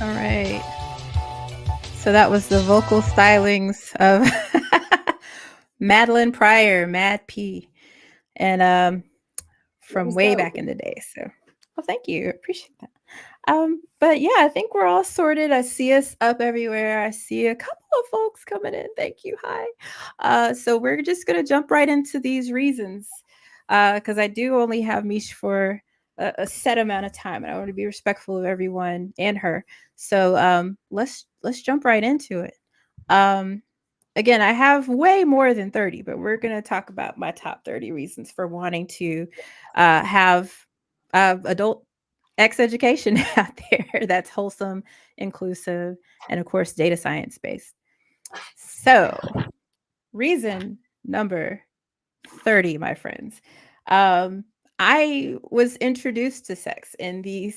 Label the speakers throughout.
Speaker 1: All right. So that was the vocal stylings of Madeline Pryor, Mad P, and
Speaker 2: It
Speaker 1: from
Speaker 2: was
Speaker 1: way
Speaker 2: dope.
Speaker 1: back in the day. So, well, thank you. Appreciate that. But yeah, I think we're all sorted. I see us up everywhere. I see a couple of folks coming in. Thank you. Hi. So we're just gonna jump right into these reasons. Because I do only have Mish for a set amount of time, and I want to be respectful of everyone and her. So let's jump right into it. Um, Again, I have way more than 30, but we're gonna talk about my top 30 reasons for wanting to have adult X education out there that's wholesome, inclusive, and of course, data science based. So, reason number 30, my friends. Um, I was introduced to sex in the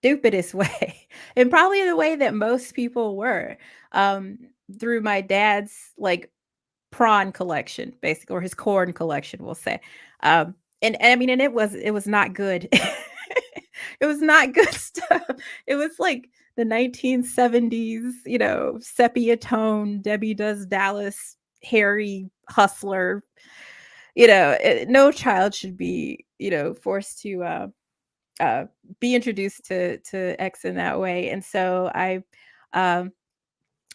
Speaker 1: stupidest way, and probably the way that most people were, um, through my dad's like prawn collection, basically, or his corn collection, we'll say. And I mean, and it was not good. It was not good stuff. It was like the 1970s, sepia tone, Debbie Does Dallas, hairy hustler. No child should be, forced to uh, be introduced to X in that way. And so um,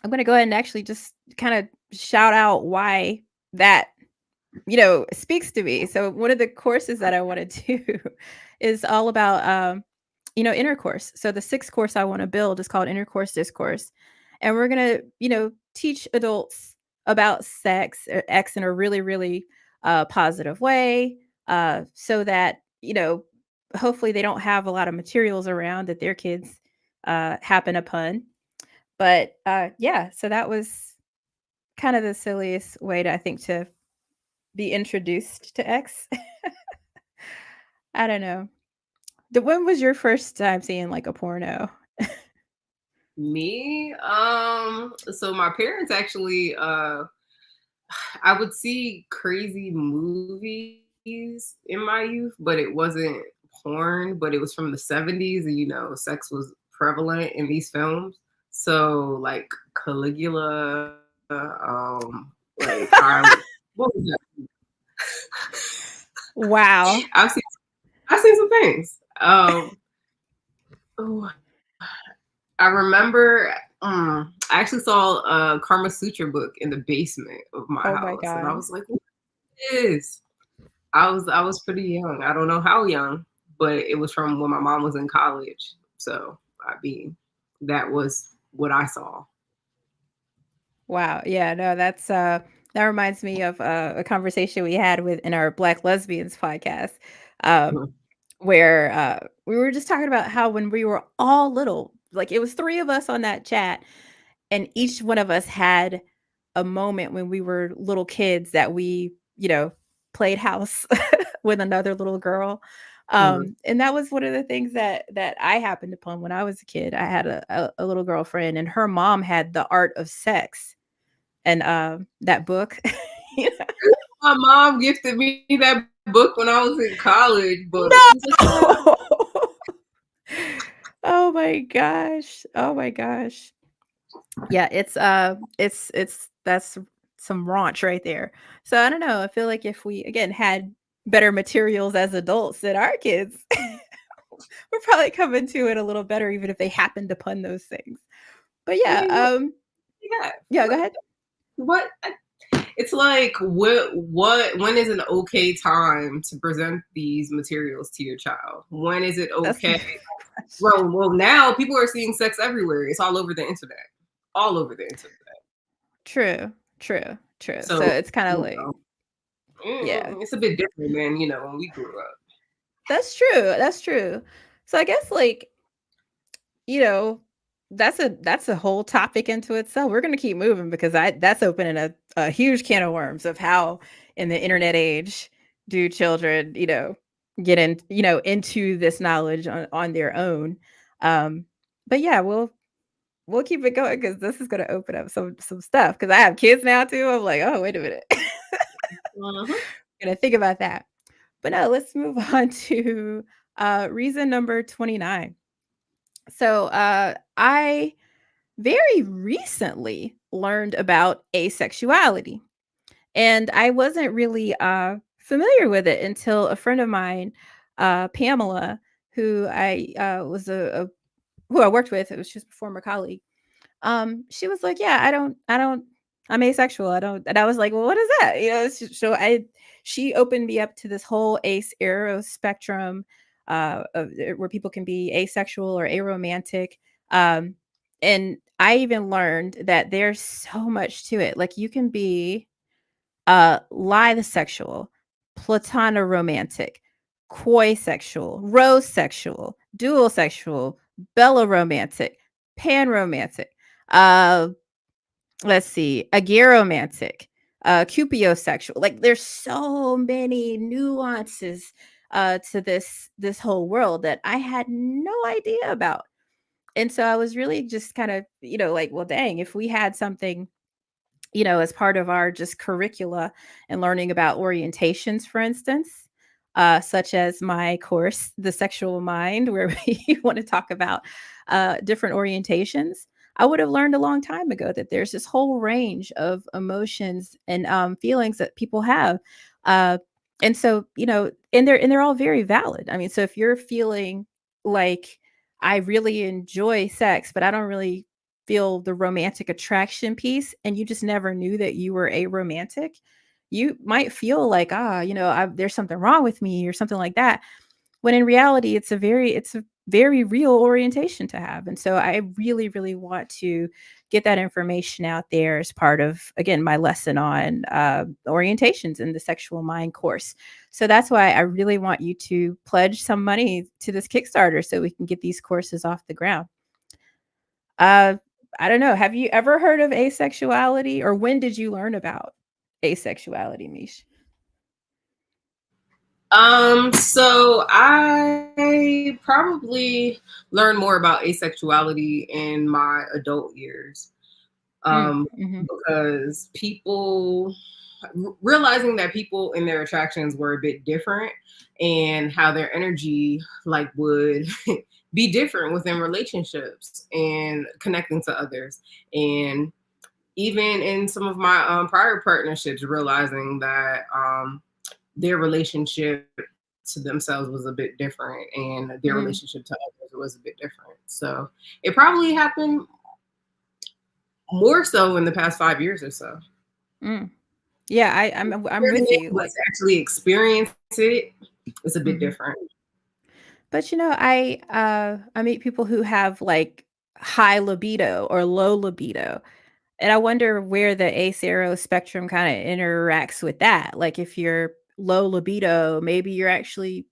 Speaker 1: I'm going to go ahead and actually just kind of shout out why that speaks to me. So one of the courses that I want to do is all about intercourse. So the sixth course I want to build is called Intercourse Discourse. And we're going to, teach adults about sex or X in a really, really positive way, so that, hopefully they don't have a lot of materials around that their kids happen upon. But yeah, so that was kind of the silliest way to, I think, to be introduced to X. I don't know. When was your first time seeing like a porno?
Speaker 2: Me, so my parents actually, I would see crazy movies in my youth, but it wasn't porn, but it was from the 70s, and sex was prevalent in these films. So like Caligula, like what was that?
Speaker 1: Wow.
Speaker 2: I've seen I've seen some things. Oh, I remember I actually saw a Karma Sutra book in the basement of my
Speaker 1: Oh my
Speaker 2: house, and I
Speaker 1: god.
Speaker 2: was like, "What is?" I was pretty young. I don't know how young, but it was from when my mom was in college. So I mean, that was what I saw.
Speaker 1: Wow. Yeah, no, that reminds me of a conversation we had with in our Black Lesbians podcast. Um
Speaker 2: Mhm.
Speaker 1: where we were just talking about how when we were all little, like it was three of us on that chat, and each one of us had a moment when we were little kids that we, played house with another little girl.
Speaker 2: Mhm.
Speaker 1: And that was one of the things that I happened upon when I was a kid. I had a little girlfriend, and her mom had The Art of Sex, and that book. You know?
Speaker 2: My mom gifted me that book when I was in college, but she was like, "Yeah."
Speaker 1: No. Oh my gosh. Oh my gosh. Yeah, it's that's some raunch right there. So I don't know. I feel like if we again had better materials as adults than our kids, we're probably coming to it a little better, even if they happened upon those things. But
Speaker 2: I
Speaker 1: yeah,
Speaker 2: mean, yeah.
Speaker 1: yeah, go ahead.
Speaker 2: What? It's like what when is an okay time to present these materials to your child? When is it
Speaker 1: That's
Speaker 2: okay?
Speaker 1: the question.
Speaker 2: Well, now people are seeing sex everywhere. It's all over the internet. All over the internet.
Speaker 1: True, true, true. So
Speaker 2: So,
Speaker 1: it's kind of like, yeah,
Speaker 2: it's a bit different than, when we grew up.
Speaker 1: that's true. That's true. So I guess like, you know, that's a whole topic into itself. We're gonna keep moving because I that's opening a huge can of worms of how in the internet age do children, get into this knowledge on their own. Um, but yeah, we'll keep it going because this is gonna open up some stuff. Because I have kids now too. I'm like, oh wait a minute,
Speaker 2: Mhm.
Speaker 1: gonna think about that. But no, let's move on to reason number 29. So, I very recently learned about asexuality, and I wasn't really familiar with it until a friend of mine, Pamela, who I who I worked with. It was just a former colleague. She was like, "Yeah, I'm asexual. I don't." And I was like, "Well, what is that?" So she opened me up to this whole ace arrow spectrum, where people can be asexual or aromantic. Um, and I even learned that there's so much to it. Like you can be lisexual, platonaromantic, koi sexual, rose sexual, dual sexual, belleromantic, panromantic, uh, let's see, ageromantic, cupiosexual. Like there's so many nuances to this whole world that I had no idea about. And so I was really just kind of, like, well, dang, if we had something, as part of our just curricula and learning about orientations, for instance, such as my course, The Sexual Mind, where we want to talk about different orientations. I would have learned a long time ago that there's this whole range of emotions and feelings that people have. Uh, and so, and they're all very valid. I mean, so if you're feeling like I really enjoy sex, but I don't really feel the romantic attraction piece and you just never knew that you were a romantic, you might feel like, there's something wrong with me or something like that. When in reality, it's a very real orientation to have. And so I really, really want to get that information out there as part of, again, my lesson on orientations in the Sexual Mind course. So that's why I really want you to pledge some money to this Kickstarter so we can get these courses off the ground. Uh, I don't know. Have you ever heard of asexuality, or when did you learn about asexuality, Mish?
Speaker 2: So I probably learned more about asexuality in my adult years.
Speaker 1: Mm,
Speaker 2: Um,
Speaker 1: mhm,
Speaker 2: because people realizing that people and their attractions were a bit different and how their energy like would be different within relationships and connecting to others, and even in some of my prior partnerships, realizing that their relationship to themselves was a bit different and their
Speaker 1: mm,
Speaker 2: relationship to others was a bit different. So it probably happened more so in the past 5 years or so.
Speaker 1: mm. Yeah, I'm with you.
Speaker 2: But
Speaker 1: Like,
Speaker 2: to actually experience it, it's a bit
Speaker 1: mhm.
Speaker 2: different.
Speaker 1: But I meet people who have like high libido or low libido, and I wonder where the ace-arrow spectrum kind of interacts with that. Like, if you're low libido, maybe you're actually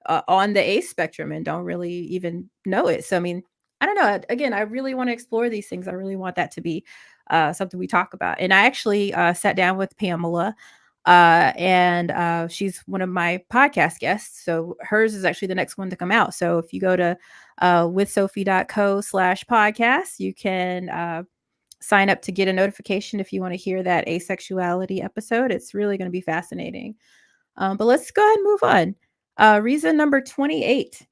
Speaker 1: on the ACE spectrum and don't really even know it. So, I mean, I don't know. Again, I really want to explore these things. I really want that to be something we talk about. And I actually sat down with Pamela, and she's one of my podcast guests. So hers is actually the next one to come out. So if you go to withsophie.co/podcast, you can sign up to get a notification if you want to hear that asexuality episode. It's really going to be fascinating. But let's go ahead and move on. Reason number 28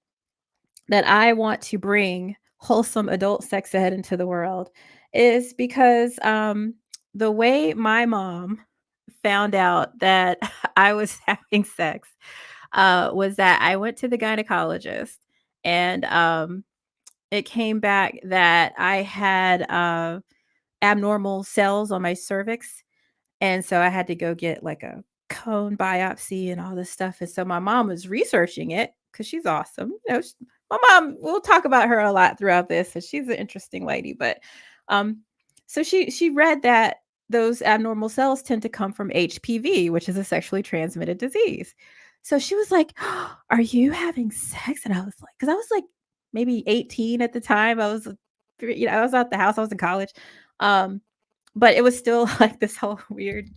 Speaker 1: that I want to bring wholesome adult sex ed into the world is because the way my mom found out that I was having sex was that I went to the gynecologist, and it came back that I had abnormal cells on my cervix, and so I had to go get like a cone biopsy and all this stuff. And so my mom was researching it because she's awesome. My mom, we'll talk about her a lot throughout this. And she's an interesting lady. But um, so she read that those abnormal cells tend to come from HPV, which is a sexually transmitted disease. So she was like, "Are you having sex?" And I was like, because I was like maybe 18 at the time. I was out the house. I was in college. Um, but it was still like this whole weird,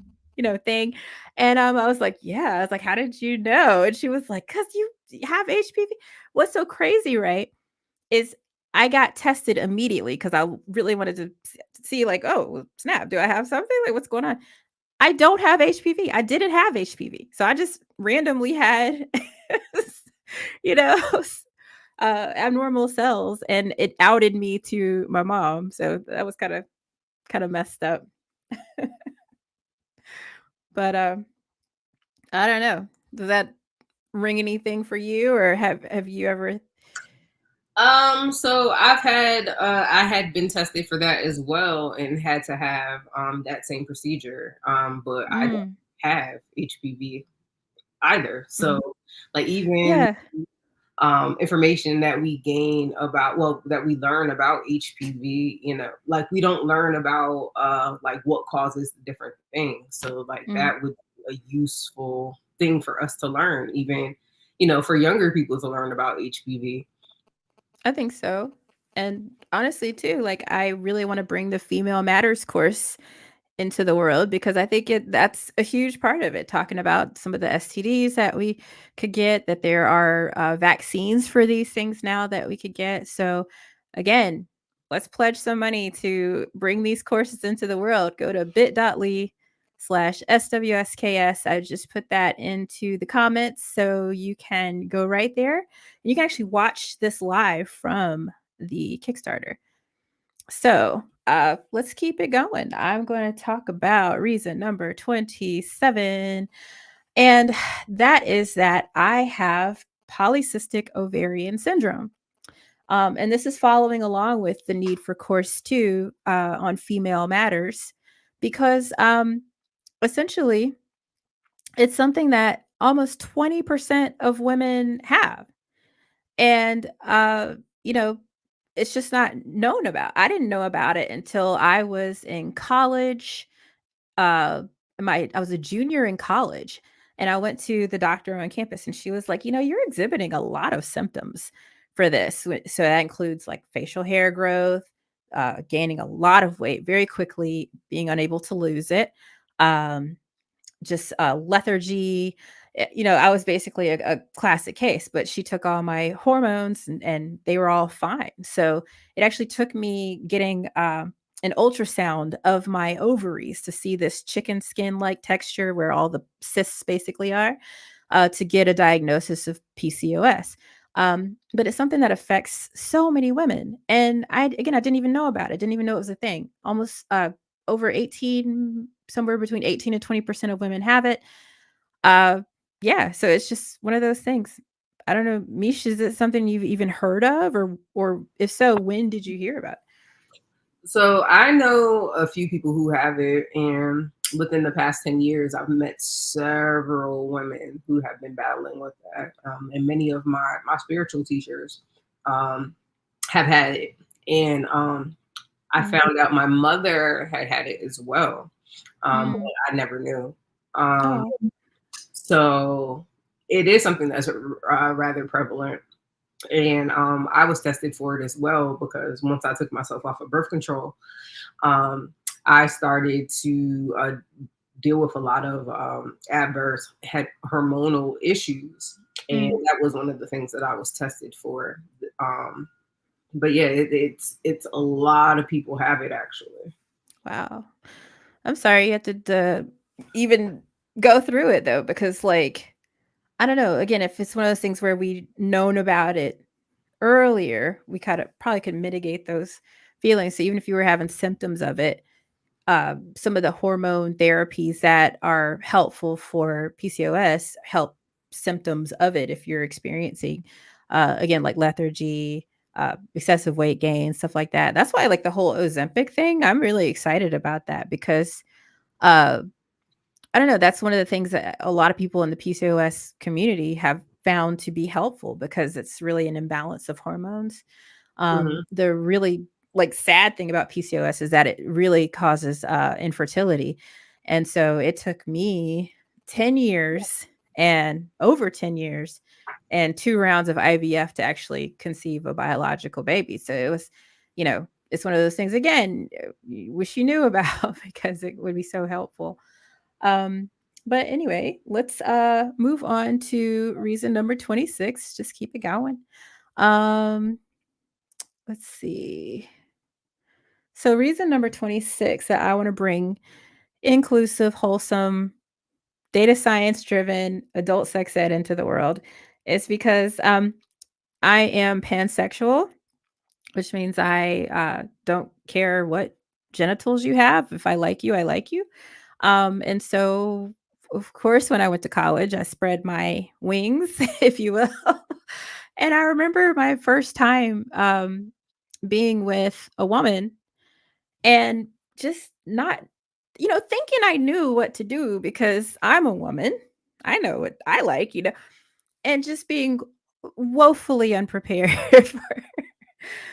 Speaker 1: thing. And I was like, "Yeah." I was like, "How did you know?" And she was like, "'Cause you have HPV." What's so crazy, right, is I got tested immediately because I really wanted to see, like, "Oh, well, snap, do I have something? Like, what's going on?" I don't have HPV. I didn't have HPV. So I just randomly had, you know, abnormal cells, and it outed me to my mom, so that was kinda messed up. But, I don't know. Does that ring anything for you, or have you ever
Speaker 2: So I had been tested for that as well and had to have that same procedure. But I don't
Speaker 1: Mm,
Speaker 2: have HPV either. So
Speaker 1: mhm.
Speaker 2: like even
Speaker 1: Yeah,
Speaker 2: information that we gain about, well, that we learn about HPV, like we don't learn about like what causes the different things. So like
Speaker 1: mhm.
Speaker 2: that would be a useful thing for us to learn, even for younger people to learn about HPV.
Speaker 1: I think so, and honestly too, like, I really wanna bring the Female Matters course into the world because I think that's a huge part of it, talking about some of the STDs that we could get, that there are, vaccines for these things now that we could get. So, again, let's pledge some money to bring these courses into the world. Go to bit.ly/SWSKS. I just put that into the comments so you can go right there. You can actually watch this live from the Kickstarter. So, let's keep it going. I'm going to talk about reason number 27. And that is that I have polycystic ovarian syndrome. And this is following along with the need for course two on female matters, because essentially it's something that almost 20% of women have. And, you know, it's just not known about. I didn't know about it until I was in college. Uh, I was a junior in college, and I went to the doctor on campus, and she was like, "You're exhibiting a lot of symptoms for this." So that includes like facial hair growth, gaining a lot of weight very quickly, being unable to lose it, um, just lethargy. I was basically a classic case, but she took all my hormones, and they were all fine. So it actually took me getting an ultrasound of my ovaries to see this chicken skin like texture where all the cysts basically are, to get a diagnosis of PCOS. But it's something that affects so many women. And I didn't even know about it. Didn't even know it was a thing. Almost over 18, somewhere between 18 and 20% of women have it. Uh, yeah, so it's just one of those things. I don't know, Mish, is it something you've even heard of, or if so, when did you hear about it?
Speaker 2: So I know a few people who have it, and within the past 10 years, I've met several women who have been battling with that. And many of my spiritual teachers um, have had it. And I
Speaker 1: Mm,
Speaker 2: found out my mother had it as well,
Speaker 1: mm.
Speaker 2: but I never knew. Um,
Speaker 1: Oh,
Speaker 2: so it is something that's rather prevalent. And I was tested for it as well because once I took myself off of birth control, um, I started to deal with a lot of adverse hormonal issues, and
Speaker 1: mm,
Speaker 2: that was one of the things that I was tested for. Um, but yeah, it's a lot of people have it actually.
Speaker 1: wow. I'm sorry you had to even go through it though, because like, I don't know, again, if it's one of those things where we known about it earlier, we kinda probably could mitigate those feelings. So even if you were having symptoms of it, some of the hormone therapies that are helpful for PCOS help symptoms of it if you're experiencing, again, like lethargy, excessive weight gain, stuff like that. That's why, like, the whole Ozempic thing, I'm really excited about that because, uh, I don't know, that's one of the things that a lot of people in the PCOS community have found to be helpful because it's really an imbalance of hormones.
Speaker 2: Hmm.
Speaker 1: The really, like, sad thing about PCOS is that it really causes, infertility, and so it took me 10 years and over 10 years and 2 rounds of IVF to actually conceive a biological baby, so it was, it's one of those things, again, you wish you knew about because it would be so helpful. Um, but anyway, let's, move on to reason number 26, just keep it going. Um Let's see. So, reason number 26 that I want to bring inclusive, wholesome, data science driven adult sex ed into the world is because I am pansexual, which means I don't care what genitals you have. If I like you, I like you. And so, of course, when I went to college, I spread my wings, if you will. And I remember my first time being with a woman and just not, thinking I knew what to do because I'm a woman. I know what I like, and just being woefully unprepared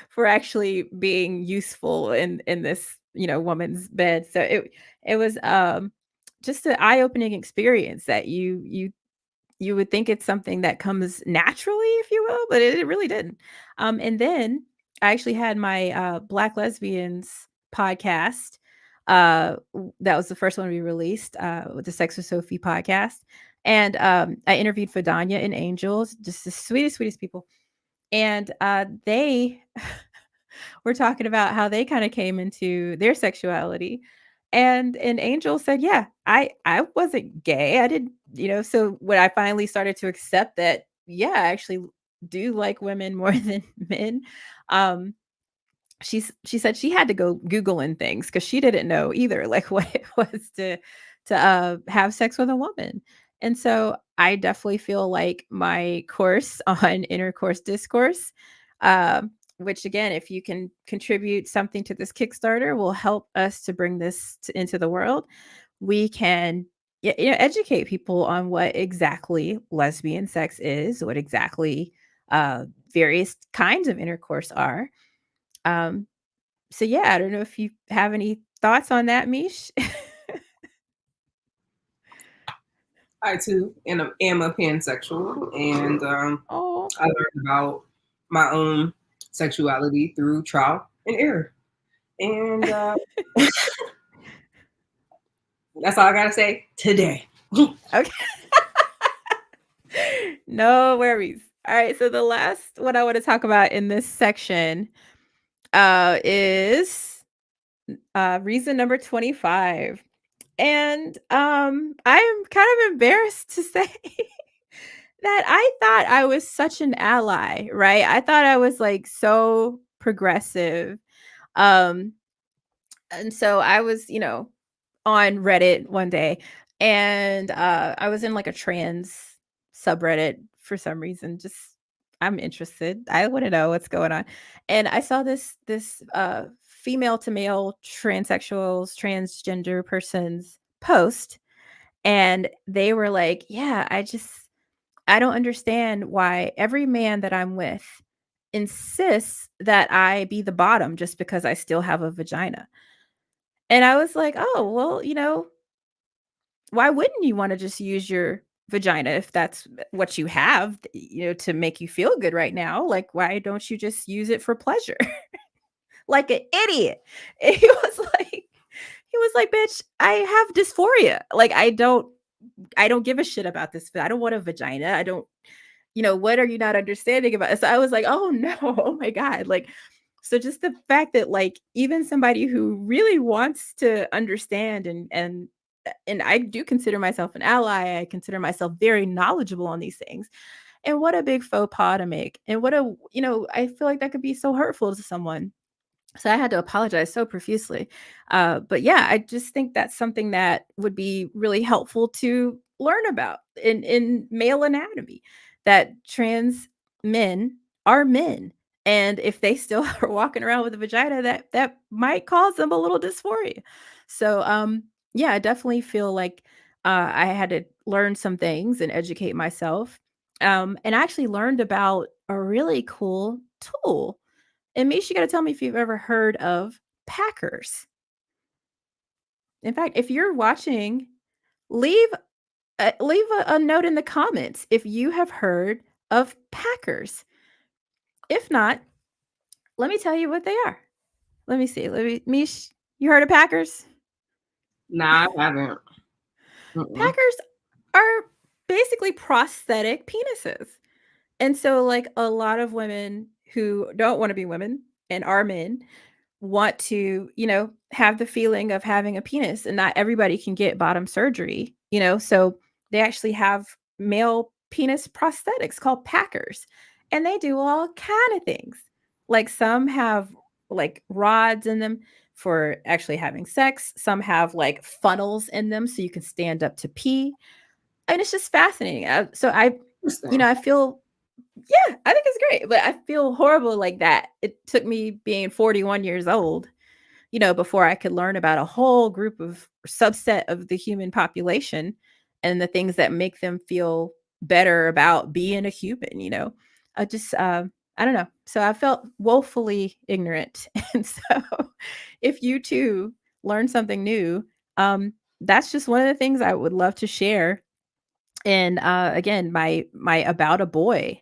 Speaker 1: for actually being useful in this, woman's bed. So it was just an eye-opening experience that you would think it's something that comes naturally, if you will, but it really didn't. And then I actually had my Black Lesbians podcast. That was the first one we released with the Sex with Sophie podcast. And I interviewed Fadanya and Angels, just the sweetest, sweetest people. And they were talking about how they kind of came into their sexuality. And Angel said, "Yeah, I wasn't gay. I didn't, so when I finally started to accept that, yeah, I actually do like women more than men, um, she said she had to go Googling things because she didn't know either, like what it was to have sex with a woman. And so I definitely feel like my course on intercourse discourse, which again, if you can contribute something to this Kickstarter, will help us to bring this into the world. We can educate people on what exactly lesbian sex is, what exactly various kinds of intercourse are. Um, so yeah, I don't know if you have any thoughts on that, Mish.
Speaker 2: I too am a pansexual, and
Speaker 1: Oh,
Speaker 2: I learned about my own sexuality through trial and error. And that's all I gotta say today.
Speaker 1: okay. No worries. All right, so the last one I want to talk about in this section is reason number 25. And I'm kind of embarrassed to say that I thought I was such an ally, right? I thought I was like so progressive. Um and so I was, on Reddit one day, and I was in like a trans subreddit for some reason. Just I'm interested. I want to know what's going on. And I saw this female to male transsexuals, transgender persons post, and they were like, "Yeah, I don't understand why every man that I'm with insists that I be the bottom just because I still have a vagina." And I was like, "Oh, well, why wouldn't you wanna just use your vagina if that's what you have, to make you feel good right now? Like, why don't you just use it for pleasure?" Like an idiot. And he was like, "Bitch, I have dysphoria. Like, I don't give a shit about this. I don't want a vagina. I don't, what are you not understanding about it?" So I was like, "Oh no, oh my God." Like, so just the fact that like even somebody who really wants to understand and I do consider myself an ally. I consider myself very knowledgeable on these things. And what a big faux pas to make. And I feel like that could be so hurtful to someone. So I had to apologize so profusely. But yeah, I just think that's something that would be really helpful to learn about in male anatomy, that trans men are men. And if they still are walking around with a vagina, that might cause them a little dysphoria. So yeah, I definitely feel like I had to learn some things and educate myself. And I actually learned about a really cool tool, and Mish, you gotta tell me if you've ever heard of Packers. In fact, if you're watching, leave leave a note in the comments if you have heard of Packers. If not, let me tell you what they are. Let me see. Let me Mish, you heard of Packers?
Speaker 2: Nah, I haven't. Mm-mm.
Speaker 1: Packers are basically prosthetic penises. And so like a lot of women who don't want to be women and are men want to, have the feeling of having a penis, and not everybody can get bottom surgery. So they actually have male penis prosthetics called Packers. and they do all kind of things. Like some have like rods in them for actually having sex. Some have like funnels in them so you can stand up to pee. And it's just fascinating. So
Speaker 2: Interesting.
Speaker 1: I feel, yeah, I think it's great, but I feel horrible like that. It took me being 41 years old, before I could learn about a whole group of subset of the human population and the things that make them feel better about being a human. I just, I don't know. So I felt woefully ignorant. And so if you too learn something new, that's just one of the things I would love to share. And again, my About a Boy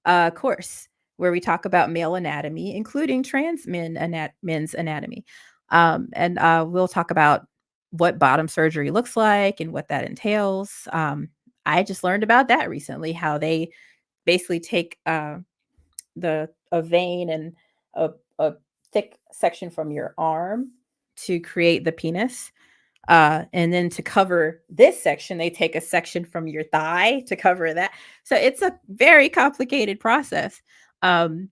Speaker 1: course where we talk about male anatomy, including trans men's anatomy. And we'll talk about what bottom surgery looks like and what that entails. I just learned about that recently, how they basically take a vein and a thick section from your arm to create the penis. And then to cover this section, they take a section from your thigh to cover that. So it's a very complicated process. Um,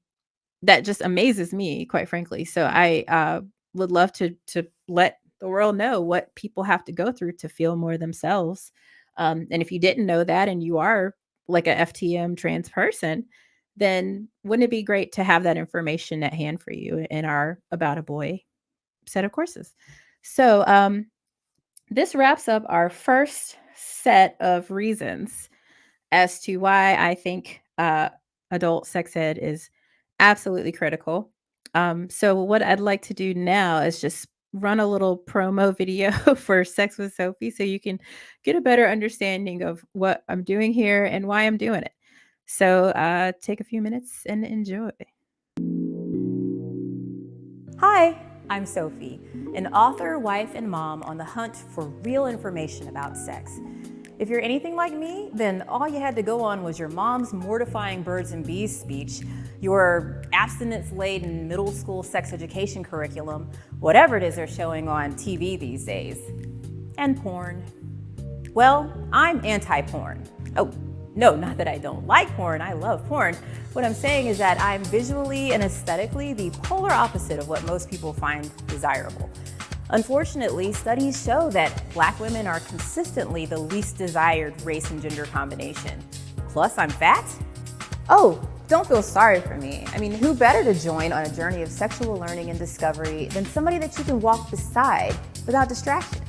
Speaker 1: that just amazes me, quite frankly. So I would love to let the world know what people have to go through to feel more themselves. And if you didn't know that, and you are like a FTM trans person, then wouldn't it be great to have that information at hand for you in our About a Boy set of courses? So this wraps up our first set of reasons as to why I think adult sex ed is absolutely critical. So, what I'd like to do now is just run a little promo video for Sex with Sophie so you can get a better understanding of what I'm doing here and why I'm doing it. So, take a few minutes and enjoy.
Speaker 3: Hi, I'm Sophie, an author, wife, and mom on the hunt for real information about sex. If you're anything like me, then all you had to go on was your mom's mortifying birds and bees speech, your abstinence-laden middle school sex education curriculum, whatever it is they're showing on TV these days, and porn. Well, I'm anti-porn. Oh, no, not that I don't like porn, I love porn. What I'm saying is that I'm visually and aesthetically the polar opposite of what most people find desirable. Unfortunately, studies show that Black women are consistently the least desired race and gender combination. Plus, I'm fat? Oh, don't feel sorry for me. I mean, who better to join on a journey of sexual learning and discovery than somebody that you can walk beside without distraction?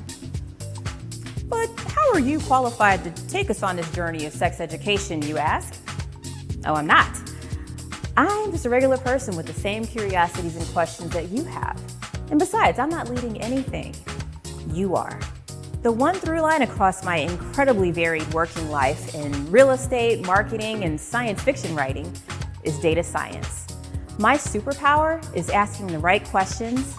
Speaker 3: But how are you qualified to take us on this journey of sex education, you ask? Oh, I'm not. I'm just a regular person with the same curiosities and questions that you have. And besides, I'm not leading anything. You are. The one through line across my incredibly varied working life in real estate, marketing, and science fiction writing is data science. My superpower is asking the right questions,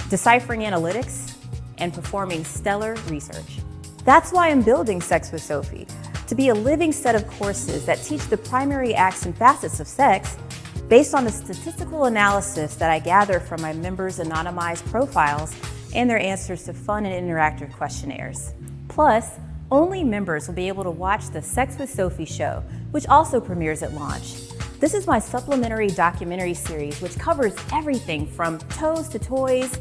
Speaker 3: deciphering analytics, and performing stellar research. That's why I'm building Sex with Sophie, to be a living set of courses that teach the primary acts and facets of sex based on the statistical analysis that I gather from my members' anonymized profiles and their answers to fun and interactive questionnaires. Plus, only members will be able to watch the Sex with Sophie show, which also premieres at launch. This is my supplementary documentary series, which covers everything from toes to toys,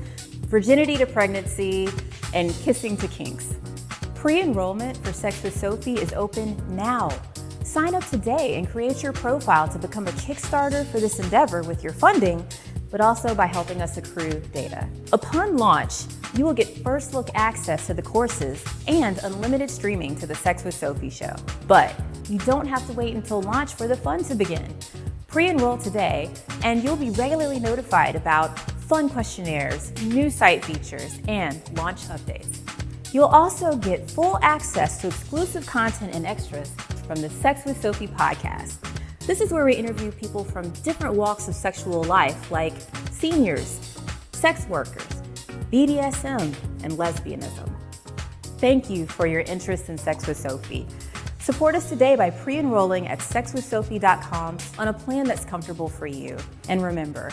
Speaker 3: virginity to pregnancy, and kissing to kinks. Pre-enrollment for Sex with Sophie is open now. Sign up today and create your profile to become a Kickstarter for this endeavor with your funding, but also by helping us accrue data. Upon launch, you will get first look access to the courses and unlimited streaming to the Sex with Sophie show. But you don't have to wait until launch for the fun to begin. Pre-enroll today, and you'll be regularly notified about fun questionnaires, new site features, and launch updates. You'll also get full access to exclusive content and extras from the Sex with Sophie podcast. This is where we interview people from different walks of sexual life, like seniors, sex workers, BDSM, and lesbianism. Thank you for your interest in Sex with Sophie. Support us today by pre-enrolling at sexwithsophie.com on a plan that's comfortable for you. And remember,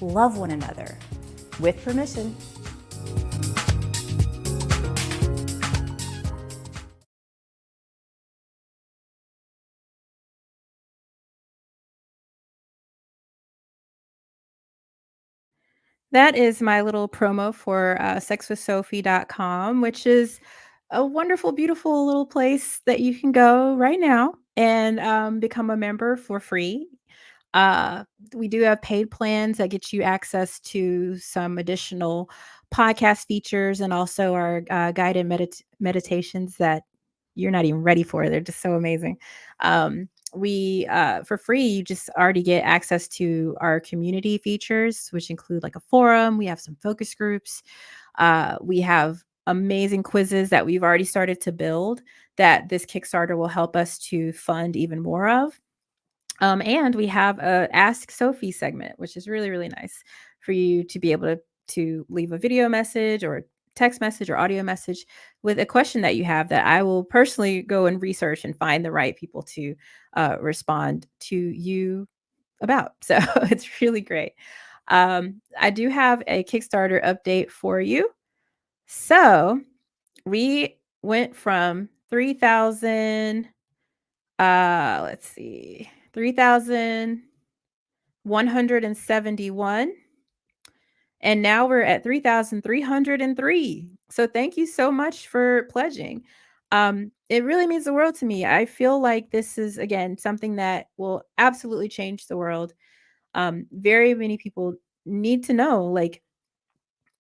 Speaker 3: love one another with permission.
Speaker 1: That is my little promo for sexwithsophie.com, which is a wonderful, beautiful little place that you can go right now and become a member for free. Uh, we do have paid plans that get you access to some additional podcast features and also our guided meditations that you're not even ready for. They're just so amazing. We For free, you just already get access to our community features, which include like a forum. We have some focus groups. We have amazing quizzes that we've already started to build that this Kickstarter will help us to fund even more of. And we have a Ask Sophie segment, which is really, really nice for you to be able to leave a video message or text message or audio message with a question that you have that I will personally go and research and find the right people to respond to you about. So it's really great. I do have a Kickstarter update for you. So we went from 3,000, let's see, 3,171. And now we're at 3,303. So thank you so much for pledging. It really means the world to me. I feel like this is, again, something that will absolutely change the world. Very many people need to know, like,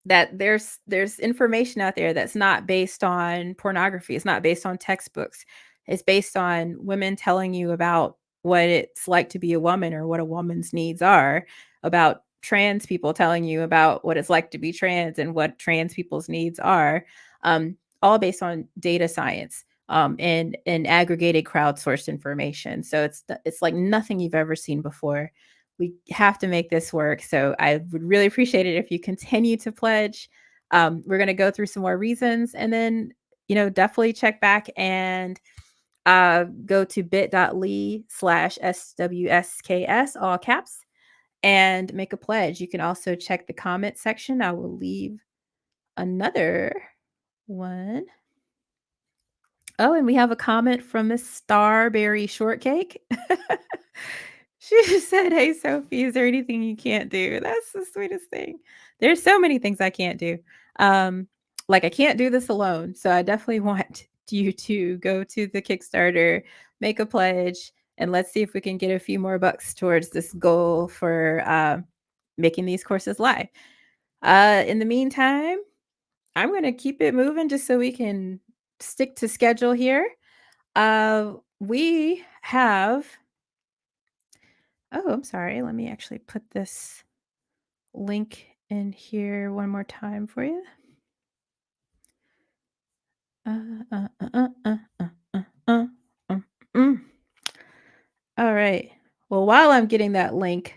Speaker 1: that there's information out there that's not based on pornography. It's not based on textbooks. It's based on women telling you about what it's like to be a woman or what a woman's needs are, about trans people telling you about what it's like to be trans and what trans people's needs are, all based on data science, and aggregated crowdsourced information. So it's like nothing you've ever seen before. We have to make this work. So I would really appreciate it if you continue to pledge. We're going to go through some more reasons, and then, definitely check back and go to bit.ly/SWSKS, all caps, and make a pledge. You can also check the comment section. I will leave another one. Oh, and we have a comment from Miss Starberry Shortcake. She just said, "Hey, Sophie, is there anything you can't do?" That's the sweetest thing. There's so many things I can't do. Um, like I can't do this alone. So I definitely want you to go to the Kickstarter, make a pledge, and let's see if we can get a few more bucks towards this goal for making these courses live. In the meantime, I'm going to keep it moving just so we can stick to schedule here. We have Oh, I'm sorry. Let me actually put this link in here one more time for you. Uh, uh, uh, uh, uh, uh, uh, uh, mm. All right. Well, while I'm getting that link,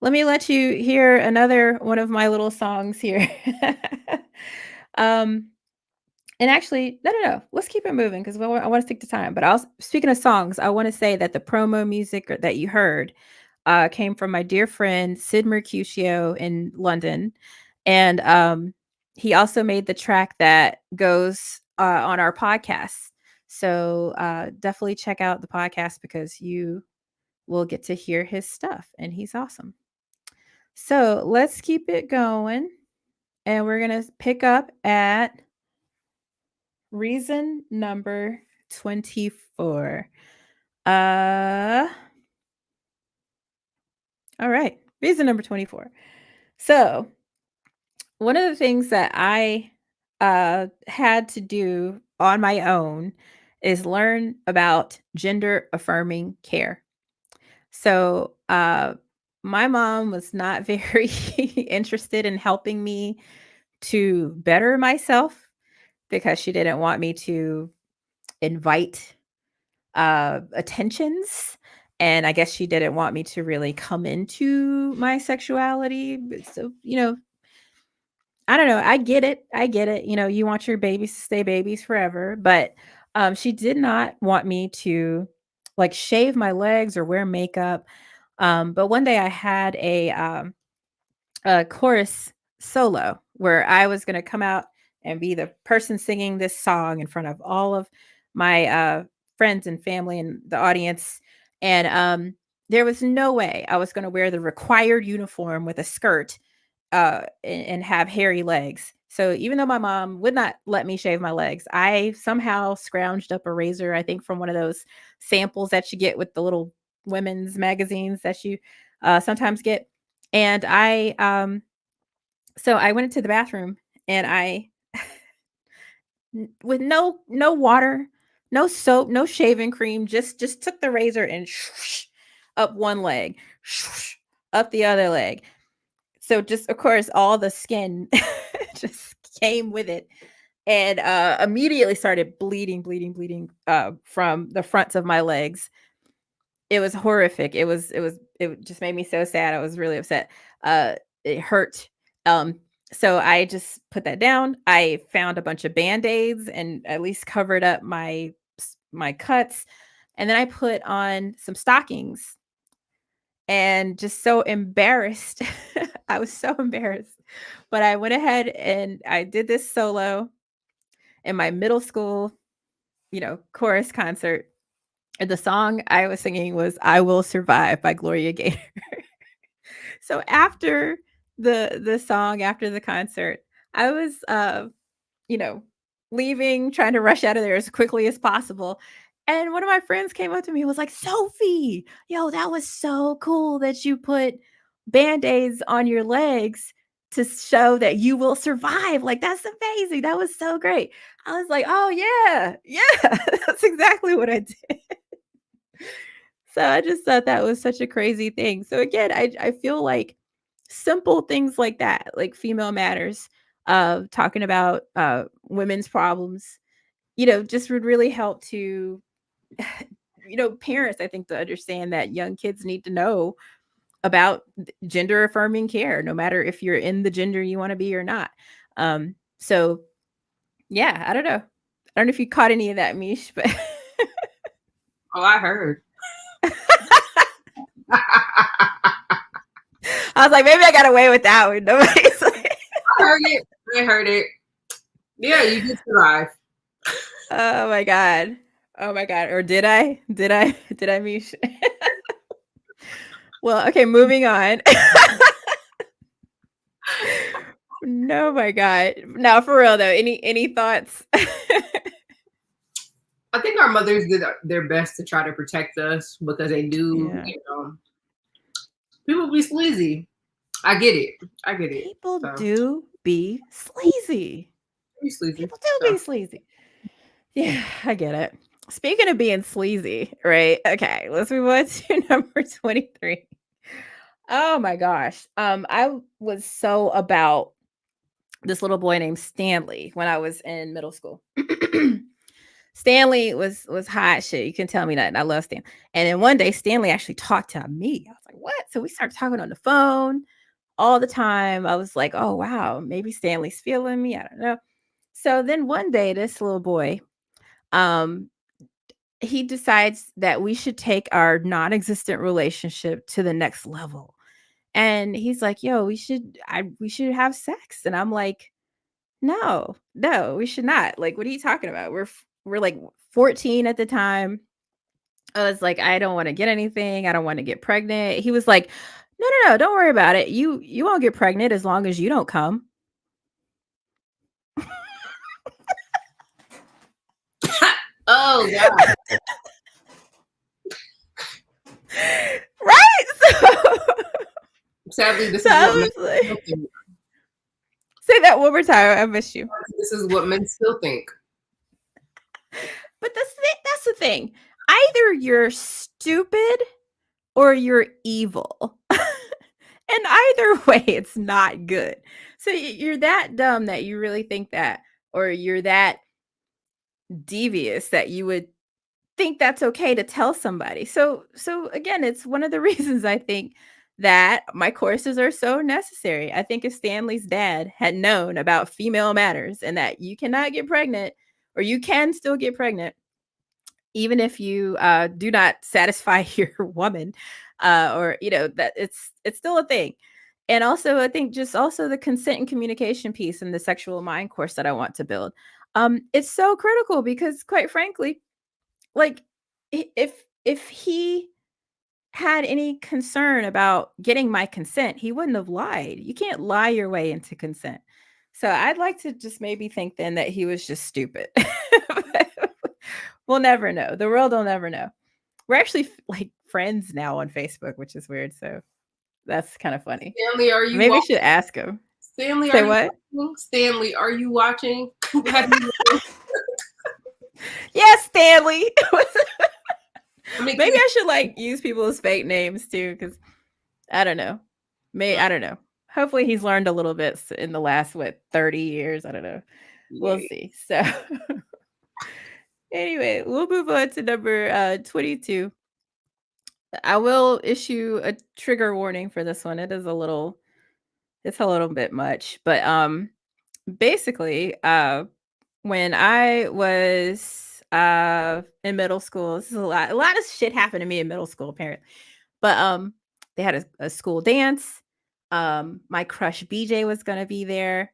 Speaker 1: let me let you hear another one of my little songs here. um, and actually, no. Let's keep it moving because I want to stick to time. But speaking of songs, I want to say that the promo music that you heard came from my dear friend Sid Mercutio in London, and he also made the track that goes on our podcast. So definitely check out the podcast because you will get to hear his stuff, and he's awesome. So let's keep it going, and we're gonna pick up at reason number 24. All right, reason number 24. So one of the things that I had to do on my own is learn about gender affirming care. So my mom was not very interested in helping me to better myself because she didn't want me to invite attentions. And I guess she didn't want me to really come into my sexuality. So, I don't know. I get it. I get it. You want your babies to stay babies forever, but she did not want me to like shave my legs or wear makeup. But one day I had a chorus solo where I was going to come out and be the person singing this song in front of all of my friends and family and the audience. And there was no way I was going to wear the required uniform with a skirt and have hairy legs. So even though my mom would not let me shave my legs, I somehow scrounged up a razor, I think from one of those samples that you get with the little women's magazines that you sometimes get. And so I went into the bathroom and with no water, no soap, no shaving cream, just took the razor and up one leg, up the other leg. So just of course all the skin just came with it and immediately started bleeding from the fronts of my legs. It was horrific. It just made me so sad. I was really upset. It hurt. Um, so I just put that down. I found a bunch of band-aids and at least covered up my cuts. And then I put on some stockings and just so embarrassed. I was so embarrassed. But I went ahead and I did this solo in my middle school, chorus concert. And the song I was singing was "I Will Survive" by Gloria Gaynor. So after the song, after the concert, I was you know, leaving, trying to rush out of there as quickly as possible. And one of my friends came up to me and was like, "Sophie, yo, that was so cool that you put band-aids on your legs to show that you will survive. Like, that's amazing. That was so great." I was like, "Oh yeah, yeah, that's exactly what I did." So I just thought that was such a crazy thing. So again, I feel like simple things like that, like Female Matters, talking about women's problems, just would really help to, parents, I think, to understand that young kids need to know about gender affirming care, no matter if you're in the gender you want to be or not. So yeah, I don't know. I don't know if you caught any of that, Mish, but
Speaker 2: Oh, I heard.
Speaker 1: I was like, maybe I got away with that one. Nobody's like,
Speaker 2: I heard it. I heard it. Yeah, you did survive.
Speaker 1: oh my god, oh my god, or did I? Did I, Mish? Well, okay, moving on. No, my god. Now, for real though, any thoughts?
Speaker 2: I think our mothers did their best to try to protect us because they do,
Speaker 1: Yeah.
Speaker 2: People be sleazy. I get it. I get it.
Speaker 1: People
Speaker 2: So,
Speaker 1: do be sleazy.
Speaker 2: be sleazy.
Speaker 1: People do be sleazy. Yeah, I get it. Speaking of being sleazy, right? Okay, let's move on to number 23. Oh my gosh. I was so about this little boy named Stanley when I was in middle school. Stanley was hot shit. You can tell me nothing. I love Stan. And then one day Stanley actually talked to me. I was like, "What?" So we started talking on the phone all the time. I was like, "Oh wow, maybe Stanley's feeling me." I don't know. So then one day this little boy, um, he decides that we should take our non-existent relationship to the next level. And he's like, "Yo, we should have sex." And I'm like, "No, no, we should not. Like, what are you talking about? We're like 14 at the time." I was like, "I don't want to get anything. I don't want to get pregnant." He was like, "No, no, no, don't worry about it. You won't get pregnant as long as you don't come."
Speaker 2: Oh God.
Speaker 1: Right? So,
Speaker 2: Sadly, this
Speaker 1: so
Speaker 2: is
Speaker 1: I
Speaker 2: what men
Speaker 1: was like,
Speaker 2: still think.
Speaker 1: say that one more time. I missed you.
Speaker 2: This is what men still think.
Speaker 1: But that's the thing. Either you're stupid or you're evil. And either way, it's not good. So you're that dumb that you really think that, or you're that devious that you would think that's okay to tell somebody. So again, it's one of the reasons I think that my courses are so necessary. I think if Stanley's dad had known about Female Matters and that you cannot get pregnant, or you can still get pregnant even if you do not satisfy your woman, or that it's still a thing. And also I think just also the consent and communication piece in the sexual mind course that I want to build, it's so critical because quite frankly, like, if he had any concern about getting my consent, he wouldn't have lied. You can't lie your way into consent. So I'd like to just maybe think then that he was just stupid. We'll never know. The world will never know. We're actually like friends now on Facebook, which is weird. So that's kind of funny.
Speaker 2: Stanley, are you
Speaker 1: Maybe I
Speaker 2: watching?
Speaker 1: should ask him.
Speaker 2: Stanley,
Speaker 1: Say
Speaker 2: are you
Speaker 1: what?
Speaker 2: watching? Stanley, are you watching? Have you-
Speaker 1: Yes, Stanley.
Speaker 2: I mean,
Speaker 1: Maybe I should like use people's fake names too, because I don't know. I don't know. Hopefully he's learned a little bit in the last 30 years. I don't know. We'll
Speaker 2: yeah.
Speaker 1: see. So anyway, we'll move on to number 22. I will issue a trigger warning for this one. It's a little bit much, but basically, when I was in middle school, this is a lot of shit happened to me in middle school apparently. But they had a school dance. My crush BJ was gonna be there.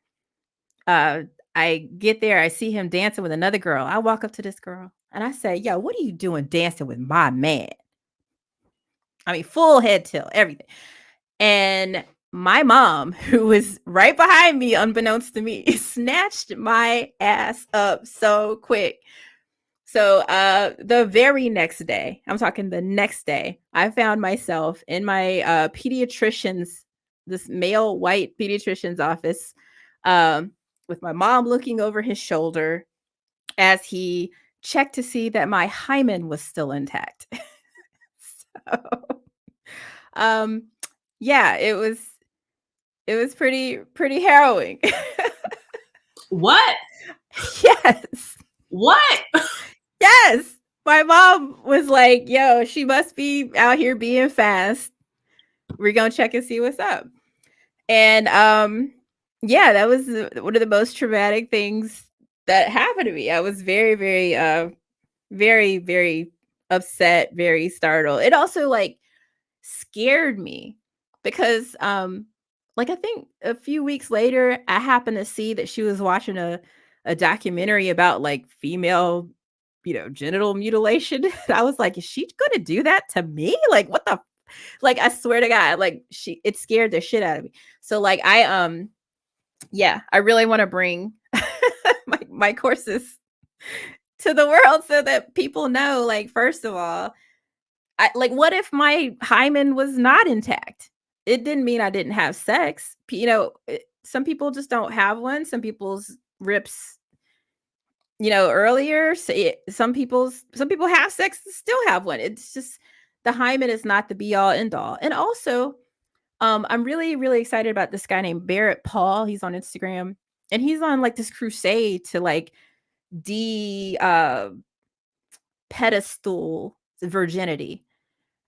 Speaker 1: Uh I get there, I see him dancing with another girl. I walk up to this girl and I say, "Yo, what are you doing dancing with my man?" I mean, full head tilt, everything. And my mom, who was right behind me, unbeknownst to me, snatched my ass up so quick. So the very next day, I'm talking the next day, I found myself in my pediatrician's, this male white pediatrician's office, um, with my mom looking over his shoulder as he checked to see that my hymen was still intact. So, um, yeah, it was pretty harrowing.
Speaker 2: What?
Speaker 1: Yes.
Speaker 2: What?
Speaker 1: Yes. My mom was like, "Yo, she must be out here being fast. We're going to check and see what's up." And yeah, that was one of the most traumatic things that happened to me. I was very upset, very startled. It also like scared me because like I think a few weeks later I happened to see that she was watching a documentary about like female, genital mutilation. I was like, is she gonna do that to me? Like what the, like I swear to God, like it scared the shit out of me. So like yeah, I really want to bring my courses to the world so that people know, like, first of all, what if my hymen was not intact? It didn't mean I didn't have sex. Some people just don't have one. Some people's rips, earlier. Some people have sex and still have one. It's just the hymen is not the be all end all. And also, I'm really really excited about this guy named Barrett Paul. He's on Instagram, and he's on like this crusade to like de pedestal virginity.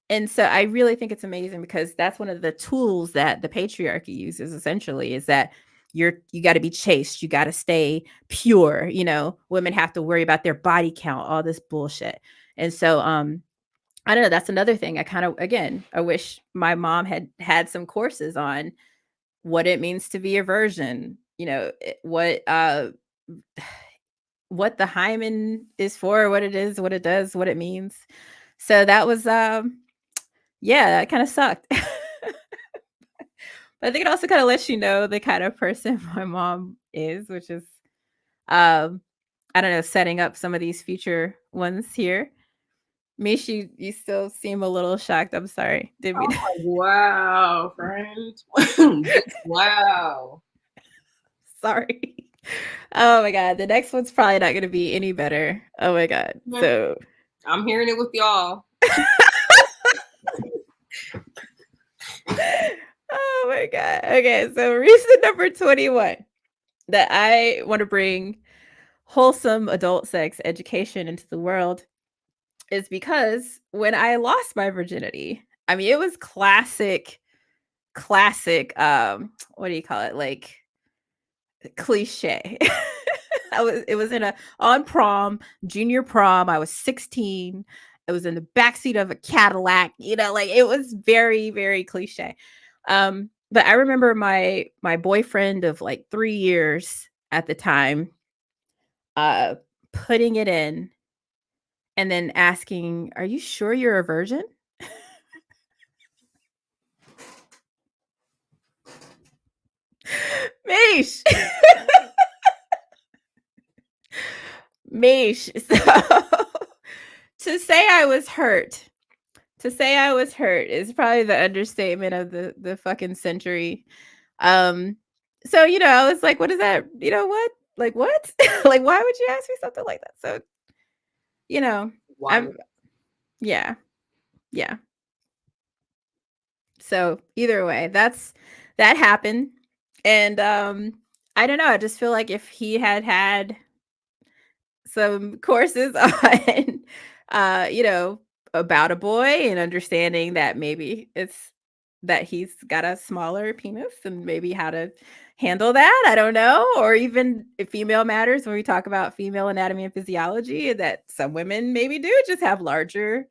Speaker 1: And so I really think it's amazing because that's one of the tools that the patriarchy uses essentially, is that you got to be chaste, you got to stay pure, women have to worry about their body count, all this bullshit. And so I don't know, that's another thing I kind of, again, I wish my mom had some courses on what it means to be a virgin, what the hymen is for, what it is, what it does, what it means. So that was yeah, that kind of sucked. But I think it also kind of lets you know the kind of person my mom is, which is I don't know, setting up some of these future ones here. Mish, you still seem a little shocked. I'm sorry. Didn't mean
Speaker 2: Wow, friend. Wow.
Speaker 1: sorry. Oh my god, the next one's probably not going to be any better. Oh my god. So
Speaker 2: I'm hearing it with y'all.
Speaker 1: oh my god. Okay, so reason number 21 that I want to bring wholesome adult sex education into the world is because when I lost my virginity, I mean, it was classic, what do you call it? Like cliche. It was on prom, junior prom. I was 16. It was in the backseat of a Cadillac, like it was very, very cliche. But I remember my boyfriend of like 3 years at the time, uh, putting it in and then asking, "Are you sure you're a virgin?" Mish. Mish. So to say I was hurt, to say I was hurt is probably the understatement of the fucking century. Um, so I was like, "What is that? You know what? Like what? Like why would you ask me something like that?" So you know,
Speaker 2: Wild.
Speaker 1: I'm yeah, yeah. So either way, that happened, and I don't know. I just feel like if he had had some courses on, about a boy and understanding that maybe it's that he's got a smaller penis and maybe how to handle that. I don't know. Or even if female matters, when we talk about female anatomy and physiology, that some women maybe do just have larger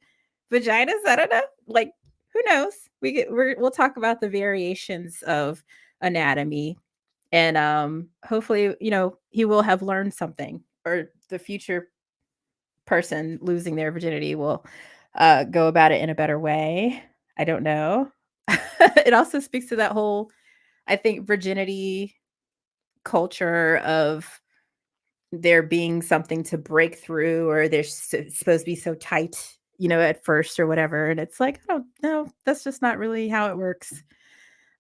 Speaker 1: vaginas. I don't know. Like, who knows? We'll talk about the variations of anatomy and hopefully he will have learned something or the future person losing their virginity will go about it in a better way. I don't know. It also speaks to that whole, I think, virginity culture of there being something to break through or they're supposed to be so tight, at first or whatever. And it's like, oh no, that's just not really how it works.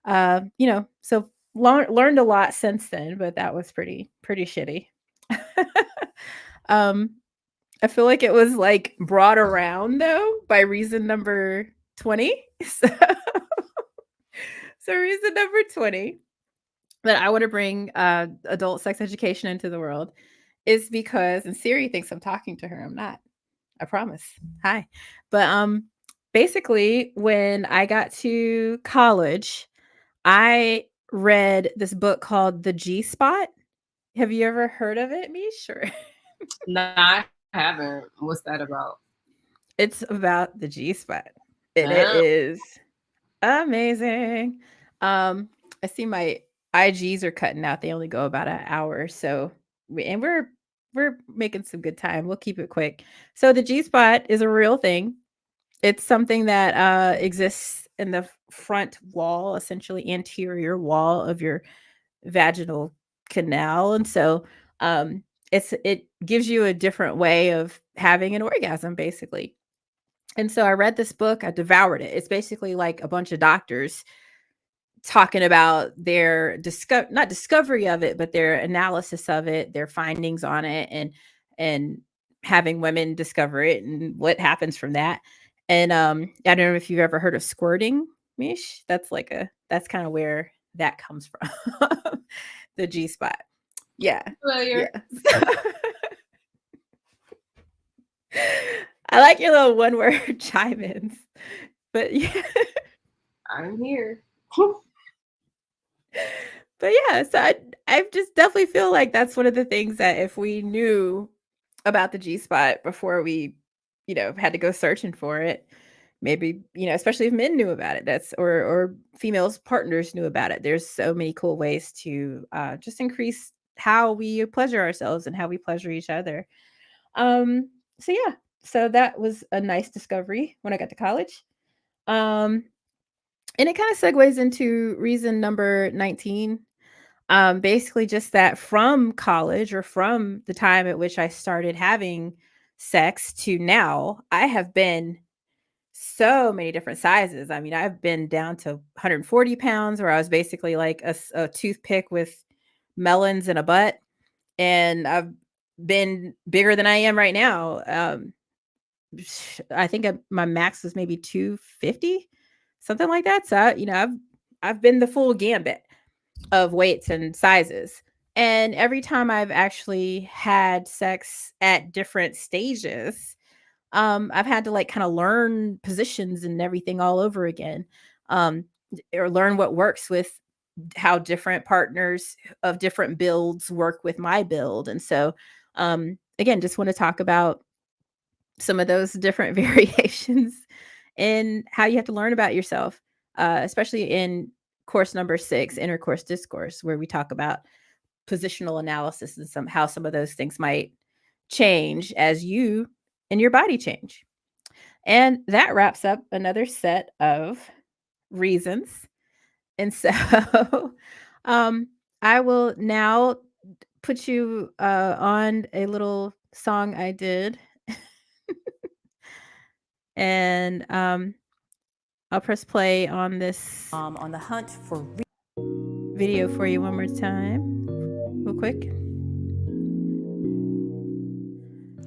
Speaker 1: So learned a lot since then, but that was pretty shitty. um, I feel like it was like brought around though by reason number 20. So reason number 20 that I want to bring adult sex education into the world is because, and Siri thinks I'm talking to her. I'm not. I promise. Hi. But basically when I got to college, I read this book called The G Spot. Have you ever heard of it, Mish? Or
Speaker 2: No, I haven't. What's that about?
Speaker 1: it's about the G Spot, and it
Speaker 2: Uh,
Speaker 1: is amazing. I see my IGs are cutting out. They only go about an hour, so we're making some good time. We'll keep it quick. So the G Spot is a real thing. It's something that exists in the front wall, essentially anterior wall of your vaginal canal. And so it gives you a different way of having an orgasm, basically. And so I read this book, I devoured it. It's basically like a bunch of doctors talking about their not discovery of it, but their analysis of it, their findings on it, and having women discover it and what happens from that. And I don't know if you've ever heard of squirting, Mish. That's kind of where that comes from. The G spot. Yeah.
Speaker 2: familiar.
Speaker 1: Yeah. I like your little one word chime ins. But yeah.
Speaker 2: I'm here.
Speaker 1: But yeah, so I just definitely feel like that's one of the things that if we knew about the G spot before we, had to go searching for it, maybe, especially if men knew about it, that's or females partners knew about it. There's so many cool ways to just increase how we pleasure ourselves and how we pleasure each other. So yeah, so that was a nice discovery when I got to college. Um, and it kind of segues into reason number 19. Basically just that from college or from the time at which I started having sex to now, I have been so many different sizes. I mean, I've been down to 140 pounds where I was basically like a toothpick with melons and a butt. And I've been bigger than I am right now. I think my max was maybe 250, something like that. So, I've been the full gambit of weights and sizes. And every time I've actually had sex at different stages, I've had to like kind of learn positions and everything all over again, um, or learn what works with how different partners of different builds work with my build. And so, again, just want to talk about some of those different variations in how you have to learn about yourself, especially in course number 6, intercourse discourse, where we talk about positional analysis and how some of those things might change as you and your body change. And that wraps up another set of reasons. And so, um, I will now put you on a little song I did. And I'll press play on this
Speaker 3: On the hunt for
Speaker 1: video for you one more time, real quick.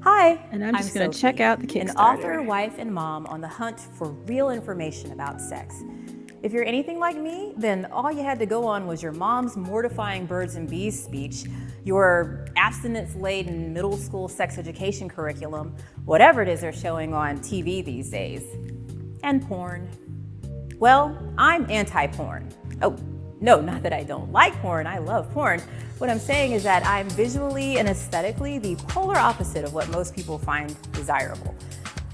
Speaker 3: Hi,
Speaker 1: And I'm just going to
Speaker 3: Sophie,
Speaker 1: check out the Kickstarter.
Speaker 3: an author, wife, and mom on the hunt for real information about sex. If you're anything like me, then all you had to go on was your mom's mortifying birds and bees speech, your abstinence-laden middle school sex education curriculum, whatever it is they're showing on TV these days, and porn. Well, I'm anti-porn. Oh, no, not that I don't like porn, I love porn. What I'm saying is that I'm visually and aesthetically the polar opposite of what most people find desirable.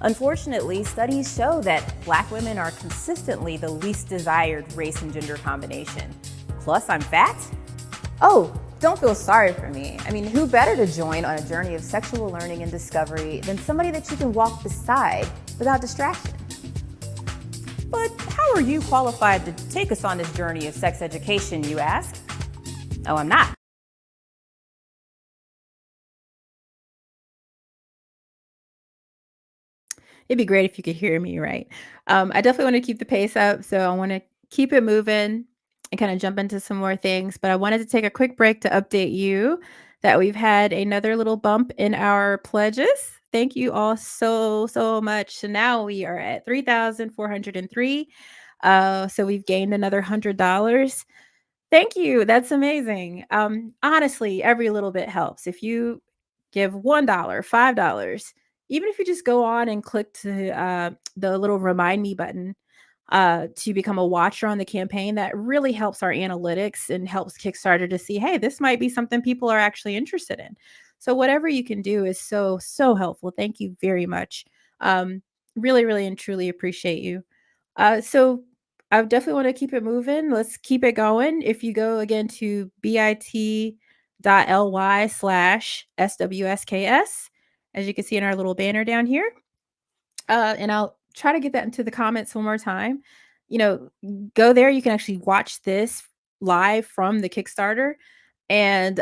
Speaker 3: Unfortunately, studies show that Black women are consistently the least desired race and gender combination. Plus, I'm fat? Oh, don't feel sorry for me. I mean, who better to join on a journey of sexual learning and discovery than somebody that you can walk beside without distraction? But how are you qualified to take us on this journey of sex education, you ask? Oh, I'm not.
Speaker 1: It'd be great if you could hear me right. I definitely want to keep the pace up, so I want to keep it moving and kind of jump into some more things. But I wanted to take a quick break to update you that we've had another little bump in our pledges. Thank you all so much. So now we are at 3,403. So we've gained another $100. Thank you. That's amazing. Honestly, every little bit helps. If you give $1, $5, even if you just go on and click to the little remind me button to become a watcher on the campaign, that really helps our analytics and helps Kickstarter to see, hey, this might be something people are actually interested in. So whatever you can do is so helpful. Thank you very much. Really and truly appreciate you. So I definitely want to keep it moving. Let's keep it going. If you go again to bit.ly/SWSKS, as you can see in our little banner down here, and I'll try to get that into the comments one more time. Go there. You can actually watch this live from the Kickstarter and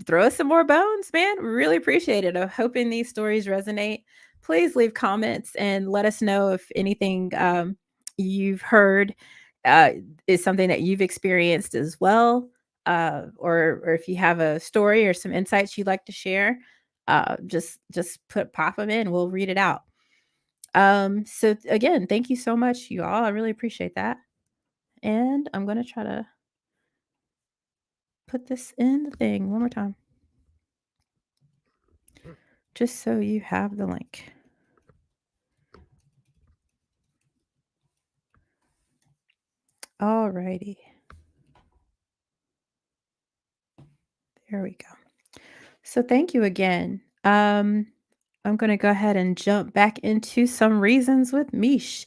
Speaker 1: throw us some more bones, man. Really appreciate it. I'm hoping these stories resonate. Please leave comments and let us know if anything you've heard uh, is something that you've experienced as well, or if you have a story or some insights you'd like to share. Just pop them in. We'll read it out. So again, thank you so much, you all. I really appreciate that. And I'm gonna try to put this in the thing one more time, just so you have the link. Alrighty. There we go. So thank you again. I'm going to go ahead and jump back into some reasons with Mish.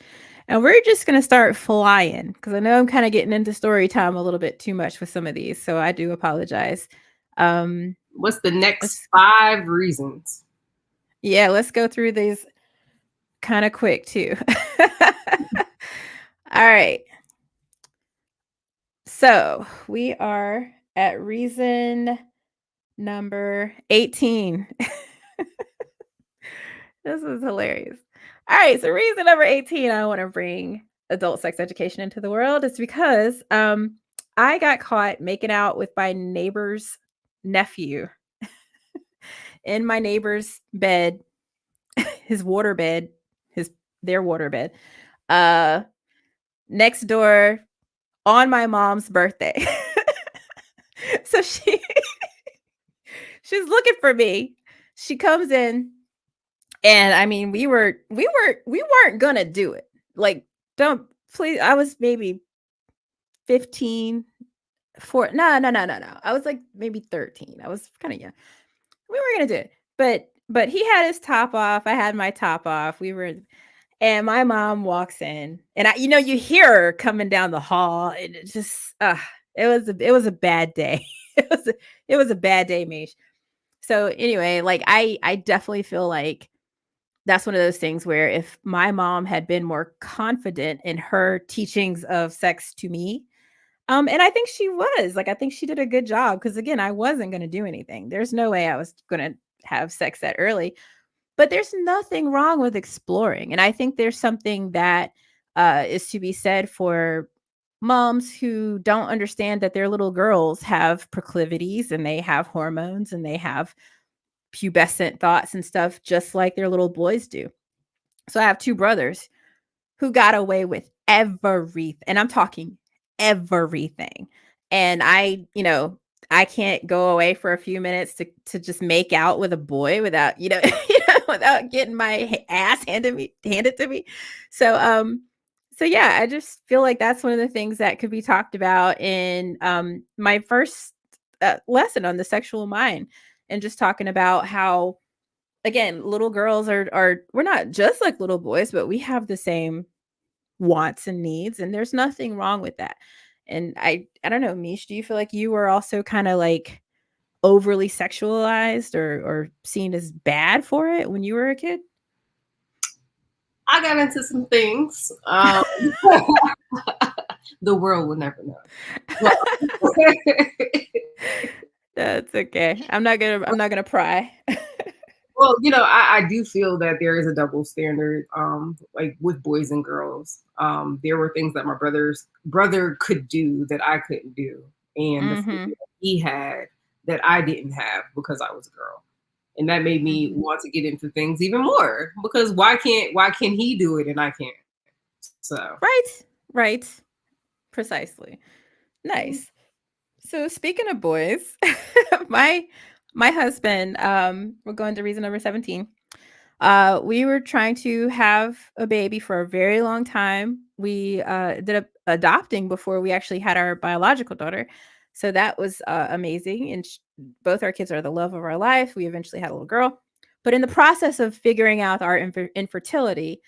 Speaker 1: And we're just going to start flying because I know I'm kind of getting into story time a little bit too much with some of these. So I do apologize.
Speaker 2: What's the next 5 reasons?
Speaker 1: Yeah, let's go through these kind of quick too. All right. So we are at reason number 18. This is hilarious. All right, so reason number 18 I want to bring adult sex education into the world is because I got caught making out with my neighbor's nephew in my neighbor's bed, his water bed, their water bed, next door on my mom's birthday. So she's looking for me. She comes in, and I mean, we weren't gonna do it. Like, don't please. I was maybe 15, no. I was like maybe 13. I was kind of young. We were gonna do it, but he had his top off. I had my top off. And my mom walks in, and you hear her coming down the hall, and it just, it was a bad day. It was a bad day, Mish. So anyway, like I definitely feel like that's one of those things where if my mom had been more confident in her teachings of sex to me, And I think she was, like, I think she did a good job because again, I wasn't gonna do anything. There's no way I was gonna have sex that early, but there's nothing wrong with exploring, and I think there's something that, is to be said for moms who don't understand that their little girls have proclivities, and they have hormones, and they have pubescent thoughts and stuff just like their little boys do. So I have 2 brothers who got away with everything, and I'm talking everything. And I can't go away for a few minutes to just make out with a boy without, without getting my ass handed to me. So so yeah, I just feel like that's one of the things that could be talked about in my first lesson on the sexual mind, and just talking about how again, little girls are we're not just like little boys, but we have the same wants and needs, and there's nothing wrong with that. And I don't know, Mish, do you feel like you were also kind of like overly sexualized or seen as bad for it when you were a kid?
Speaker 2: I got into some things. The world will never know.
Speaker 1: That's okay. I'm not gonna pry.
Speaker 2: Well, I do feel that there is a double standard, like with boys and girls. There were things that my brother could do that I couldn't do, and the freedom
Speaker 1: Mhm.
Speaker 2: that he had that I didn't have because I was a girl, and that made me
Speaker 1: Mhm.
Speaker 2: want to get into things even more because why can he do it and I can't? So
Speaker 1: Right. Right. Precisely. Nice. So speaking of boys, my my husband, we're going to reason number 17. We were trying to have a baby for a very long time. We ended up adopting before we actually had our biological daughter. So that was amazing. And both our kids are the love of our life. We eventually had a little girl. But in the process of figuring out our infertility,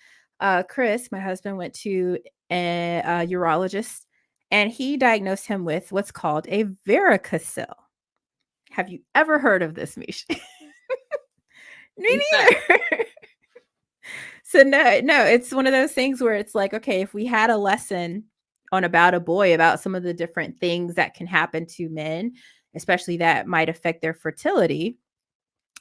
Speaker 1: Chris, my husband, went to a urologist, and he diagnosed him with what's called a varicocele. Have you ever heard of this, Mish? Me
Speaker 2: what's that?
Speaker 1: neither. So no, it's one of those things where it's like, okay, if we had a lesson on about a boy about some of the different things that can happen to men, especially that might affect their fertility,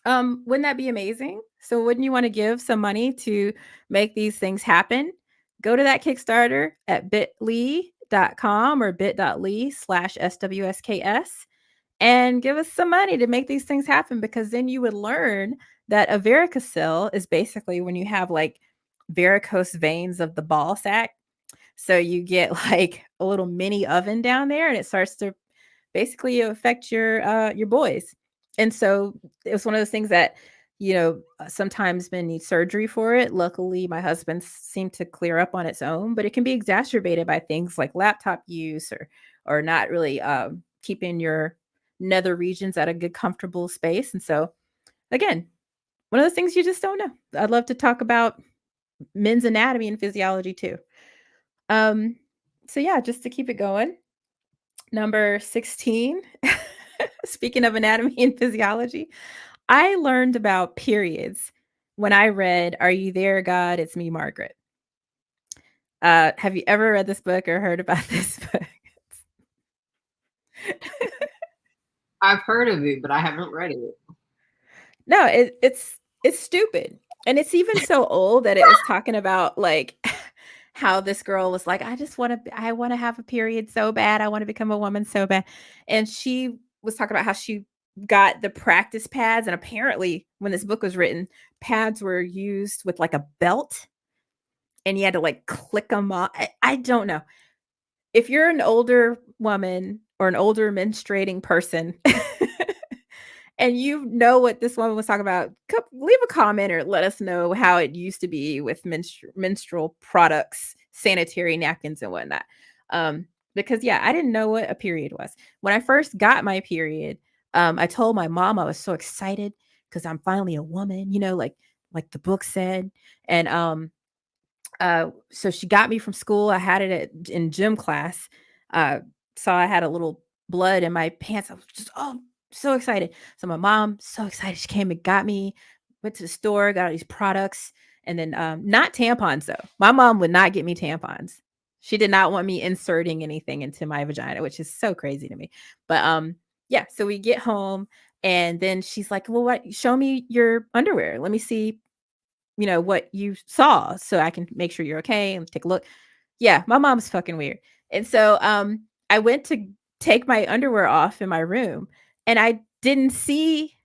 Speaker 1: wouldn't that be amazing? So wouldn't you want to give some money to make these things happen? Go to that Kickstarter at bit.ly.com or bit.ly/SWSKS and give us some money to make these things happen, because then you would learn that a varicocele is basically when you have like varicose veins of the ball sack. So you get like a little mini oven down there, and it starts to basically affect your boys. And so it was one of those things that sometimes men need surgery for it. Luckily, my husband seemed to clear up on its own, but it can be exacerbated by things like laptop use or not really keeping your nether regions at a good comfortable space. And so again, one of those things you just don't know. I'd love to talk about men's anatomy and physiology too. Um, so yeah, just to keep it going. Number 16. Speaking of anatomy and physiology, I learned about periods when I read Are You There, God? It's Me, Margaret. Have you ever read this book or heard about this book?
Speaker 2: I've heard of it, but I haven't read it.
Speaker 1: No, it's stupid. And it's even so old that it was talking about like how this girl was like, I want to have a period so bad. I want to become a woman so bad. And she was talking about how she got the practice pads, and apparently when this book was written, pads were used with like a belt, and you had to like click them off. I don't know. If you're an older woman or an older menstruating person and you know what this woman was talking about, leave a comment or let us know how it used to be with menstrual products, sanitary napkins, and whatnot. Because yeah, I didn't know what a period was. When I first got my period, I told my mom I was so excited because I'm finally a woman, like the book said. And so she got me from school. I had it in gym class. Saw I had a little blood in my pants. I was just so excited. So my mom, so excited, she came and got me. Went to the store, got all these products, and then not tampons though. My mom would not get me tampons. She did not want me inserting anything into my vagina, which is so crazy to me. But yeah, so we get home and then she's like, "Well, what show me your underwear. Let me see, what you saw so I can make sure you're okay and take a look." Yeah, my mom's fucking weird. And so I went to take my underwear off in my room and I didn't see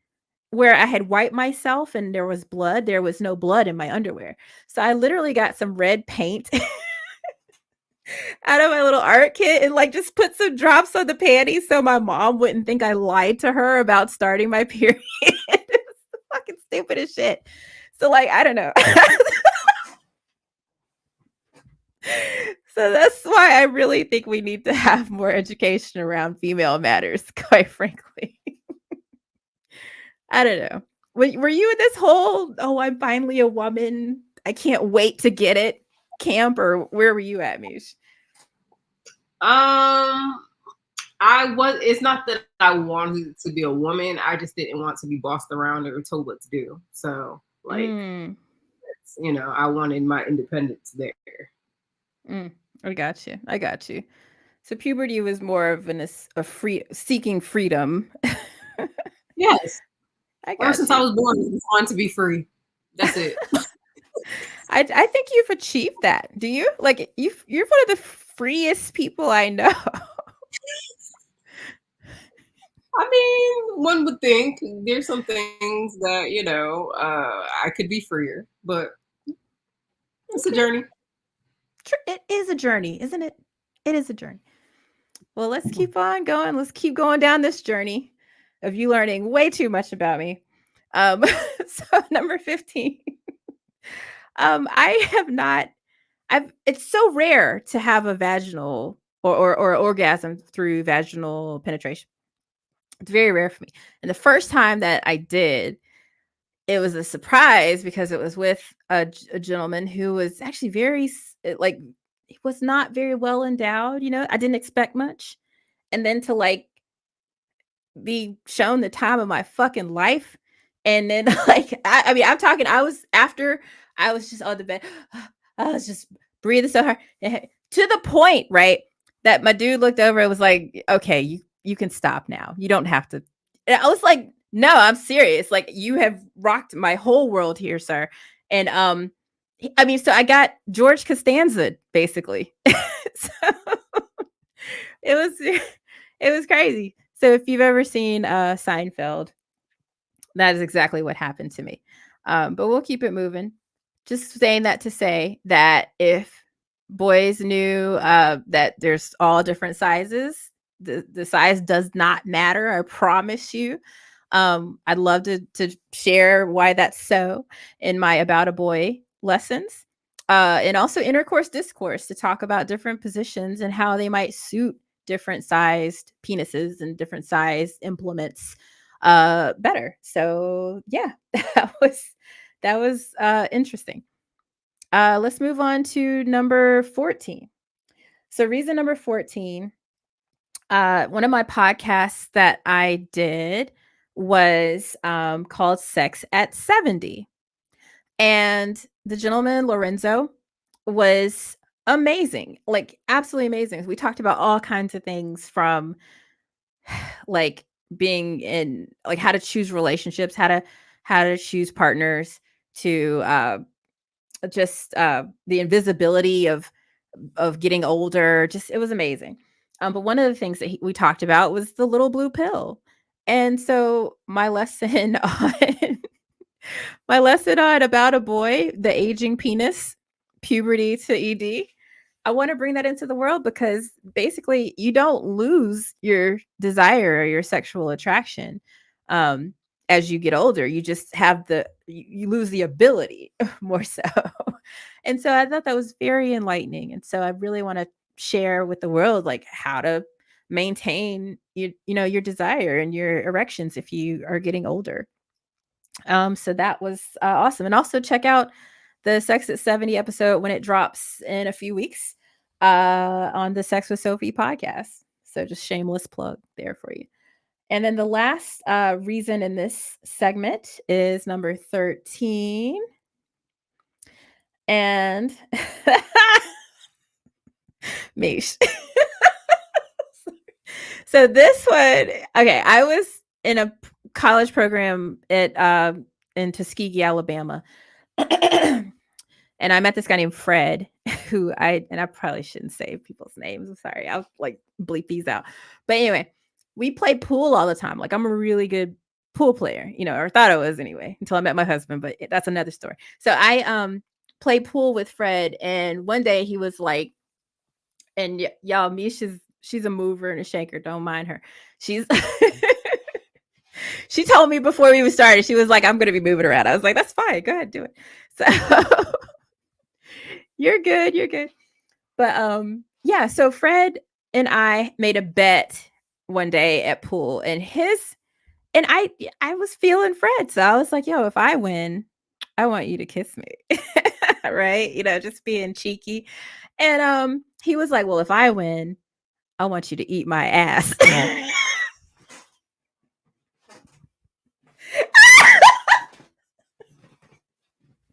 Speaker 1: where I had wiped myself and there was blood. There was no blood in my underwear. So I literally got some red paint out of my little art kit and like just put some drops on the panties so my mom wouldn't think I lied to her about starting my period. It was the fucking stupidest shit. So like, I don't know. So that's why I really think we need to have more education around female matters, quite frankly. I don't know. Were you in this whole, "Oh, I'm finally a woman. I can't wait to get it" camp, or where were you at, Mish?
Speaker 2: I was. It's not that I wanted to be a woman. I just didn't want to be bossed around or told what to do. So, like, I wanted my independence there.
Speaker 1: I got you. I got you. So puberty was more of a free seeking freedom.
Speaker 2: Yes.
Speaker 1: I
Speaker 2: Ever
Speaker 1: got
Speaker 2: since
Speaker 1: you.
Speaker 2: I was born, I just wanted to be free. That's it.
Speaker 1: I think you've achieved that. Do you? Like you're one of the freest people I know.
Speaker 2: I mean, one would think there's some things that, I could be freer, but it's a journey.
Speaker 1: It is a journey, isn't it? It is a journey. Well, let's keep on going. Let's keep going down this journey of you learning way too much about me. So number 15. I have not it's so rare to have a vaginal or orgasm through vaginal penetration. It's very rare for me. And the first time that I did, it was a surprise because it was with a gentleman who was actually like, he was not very well endowed. I didn't expect much. And then to like be shown the time of my fucking life. And then like, I mean, I'm talking, I was just on the bed. I was just breathing so hard to the point, right, that my dude looked over and was like, "Okay, you can stop now. You don't have to." And I was like, "No, I'm serious. Like, you have rocked my whole world here, sir." And I mean, so I got George Costanza basically. So it was it was crazy. So if you've ever seen Seinfeld, that is exactly what happened to me. But we'll keep it moving. Just saying that to say that if boys knew that there's all different sizes, the size does not matter. I promise you. I'd love to share why that's so in my About a Boy lessons. And also intercourse discourse to talk about different positions and how they might suit different sized penises and different sized implements better. So yeah, that was interesting. Let's move on to number 14. So reason number 14, one of my podcasts that I did was called Sex at 70. And the gentleman, Lorenzo, was amazing, like absolutely amazing. We talked about all kinds of things from like being in like how to choose relationships, how to choose partners, to just the invisibility of getting older. Just it was amazing. But one of the things that we talked about was the little blue pill. And so my lesson on About a Boy, the aging penis, puberty to ED, I want to bring that into the world because basically you don't lose your desire or your sexual attraction as you get older. You just have you lose the ability more so. And so I thought that was very enlightening. And so I really want to share with the world like how to maintain your desire and your erections if you are getting older. So that was awesome. And also check out the Sex at 70 episode when it drops in a few weeks on the Sex with Sophie podcast. So just shameless plug there for you. And then the last reason in this segment is number 13. And Mish. So this one, okay, I was in a college program at in Tuskegee, Alabama. And I met this guy named Fred, who I probably shouldn't say people's names. I'm sorry. I'll like bleep these out. But anyway, we play pool all the time. Like I'm a really good pool player, or thought I was anyway, until I met my husband, but that's another story. So I played pool with Fred, and one day he was like, and y'all, she's a mover and a shaker. Don't mind her. She's she told me before we even started, she was like, I'm gonna be moving around. I was like, that's fine. Go ahead, do it. So you're good. But yeah, so Fred and I made a bet one day at pool, and I was feeling Fred. So I was like, yo, if I win, I want you to kiss me. Right? Just being cheeky. And he was like, well, if I win, I want you to eat my ass.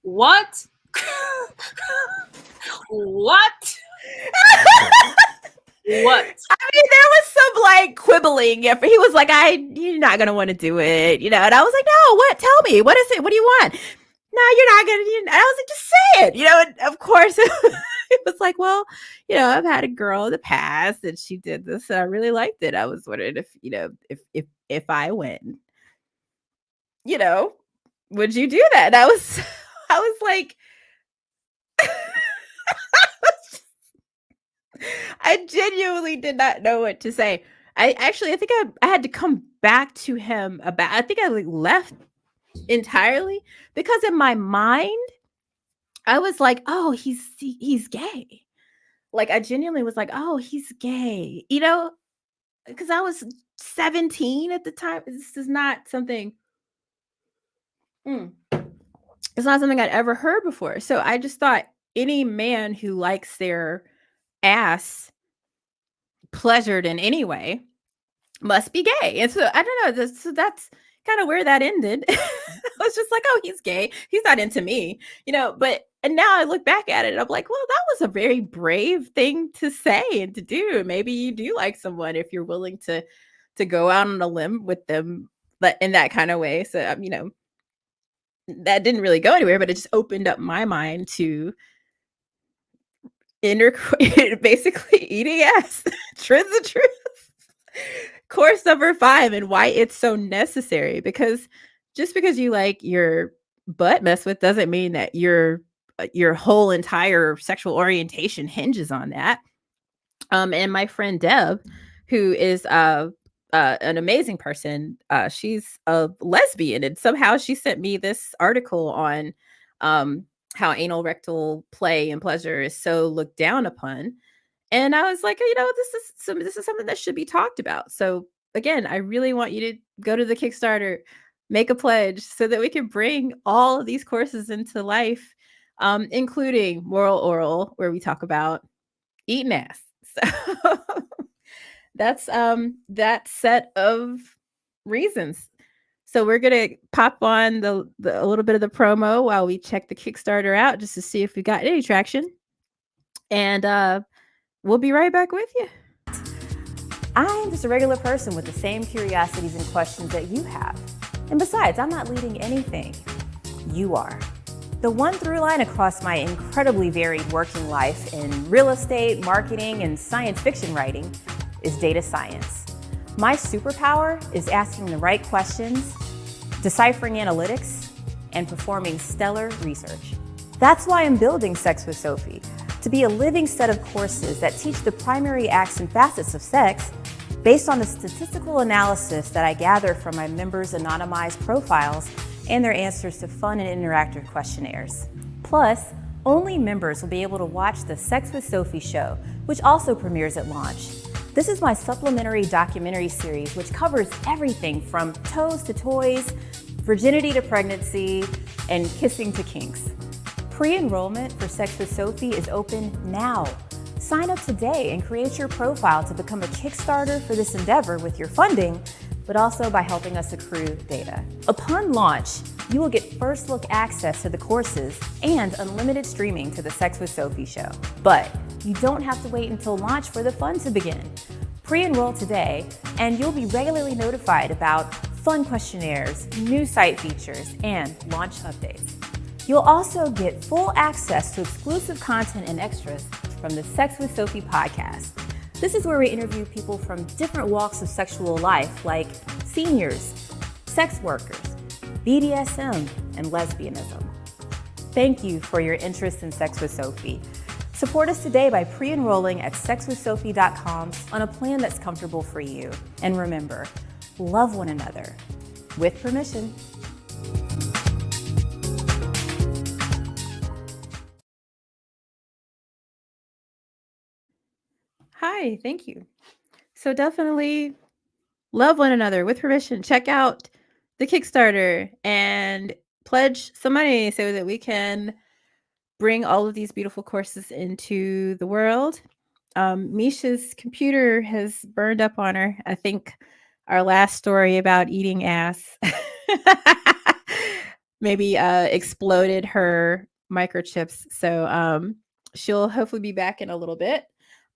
Speaker 2: What? What? What?
Speaker 1: I mean, there was some like quibbling. Yeah, he was like, you're not gonna want to do it, and I was like, no, what? Tell me, what is it? What do you want? No, you're not gonna. And I was like, just say it, And of course, it was like, well, I've had a girl in the past, and she did this, and I really liked it. I was wondering if I win, would you do that? And I was like. I genuinely did not know what to say. I think I had to come back to him about. I think I like left entirely because in my mind, I was like, "Oh, he's gay." Like I genuinely was like, "Oh, he's gay," because I was 17 at the time. This is not something. It's not something I'd ever heard before. So I just thought any man who likes their ass pleasured in any way must be gay. And so I don't know. So that's kind of where that ended. I was just like, oh, he's gay. He's not into me, but and now I look back at it and I'm like, well, that was a very brave thing to say and to do. Maybe you do like someone if you're willing to go out on a limb with them, but in that kind of way. So, that didn't really go anywhere, but it just opened up my mind to basically eating ass. Truth the truth. Course number 5 and why it's so necessary, because just because you like your butt messed with doesn't mean that your whole entire sexual orientation hinges on that. And my friend Deb, who is an amazing person, she's a lesbian, and somehow she sent me this article on how anal rectal play and pleasure is so looked down upon. And I was like, this is something that should be talked about. So again, I really want you to go to the Kickstarter, make a pledge so that we can bring all of these courses into life, including Moral Oral, where we talk about eating ass. So that's that set of reasons. So we're gonna pop on the a little bit of the promo while we check the Kickstarter out, just to see if we got any traction. And we'll be right back with you.
Speaker 3: I'm just a regular person with the same curiosities and questions that you have. And besides, I'm not leading anything. You are. The one through line across my incredibly varied working life in real estate, marketing, and science fiction writing is data science. My superpower is asking the right questions, deciphering analytics, and performing stellar research. That's why I'm building Sex with Sophie, to be a living set of courses that teach the primary acts and facets of sex based on the statistical analysis that I gather from my members' anonymized profiles and their answers to fun and interactive questionnaires. Plus, only members will be able to watch the Sex with Sophie show, which also premieres at launch. This is my supplementary documentary series, which covers everything from toes to toys, virginity to pregnancy, and kissing to kinks. Pre-enrollment for Sex with Sophie is open now. Sign up today and create your profile to become a Kickstarter for this endeavor with your funding, but also by helping us accrue data. Upon launch, you will get first look access to the courses and unlimited streaming to the Sex with Sophie show. But You don't have to wait until launch for the fun to begin. Pre-enroll today, and you'll be regularly notified about fun questionnaires, new site features, and launch updates. You'll also get full access to exclusive content and extras from the Sex with Sophie podcast. This is where we interview people from different walks of sexual life, like seniors, sex workers, BDSM, and lesbianism. Thank you for your interest in Sex with Sophie. Support us today by pre-enrolling at sexwithsophie.com on a plan that's comfortable for you. And remember, love one another with permission.
Speaker 1: Hi, thank you. So definitely love one another with permission. Check out the Kickstarter and pledge some money so that we can bring all of these beautiful courses into the world. Misha's computer has burned up on her. I think our last story about eating ass maybe exploded her microchips. So she'll hopefully be back in a little bit.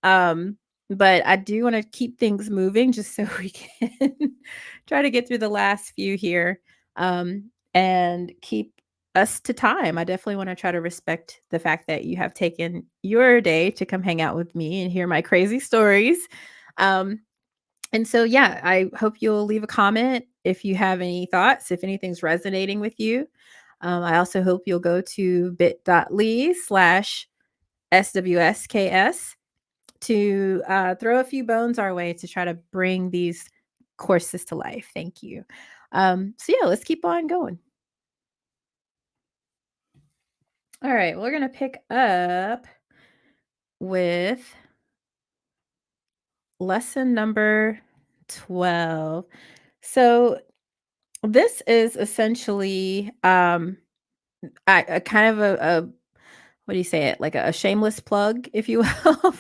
Speaker 1: But I do want to keep things moving just so we can try to get through the last few here and keep us to time. I definitely want to try to respect the fact that you have taken your day to come hang out with me and hear my crazy stories. And so, yeah, I hope you'll leave a comment if you have any thoughts, if anything's resonating with you. I also hope you'll go to bit.ly/SWSKS to throw a few bones our way to try to bring these courses to life. Thank you. So, yeah, let's keep on going. All right, we're going to pick up with lesson number 12. So this is essentially a kind of a what do you say it, like a shameless plug, if you will,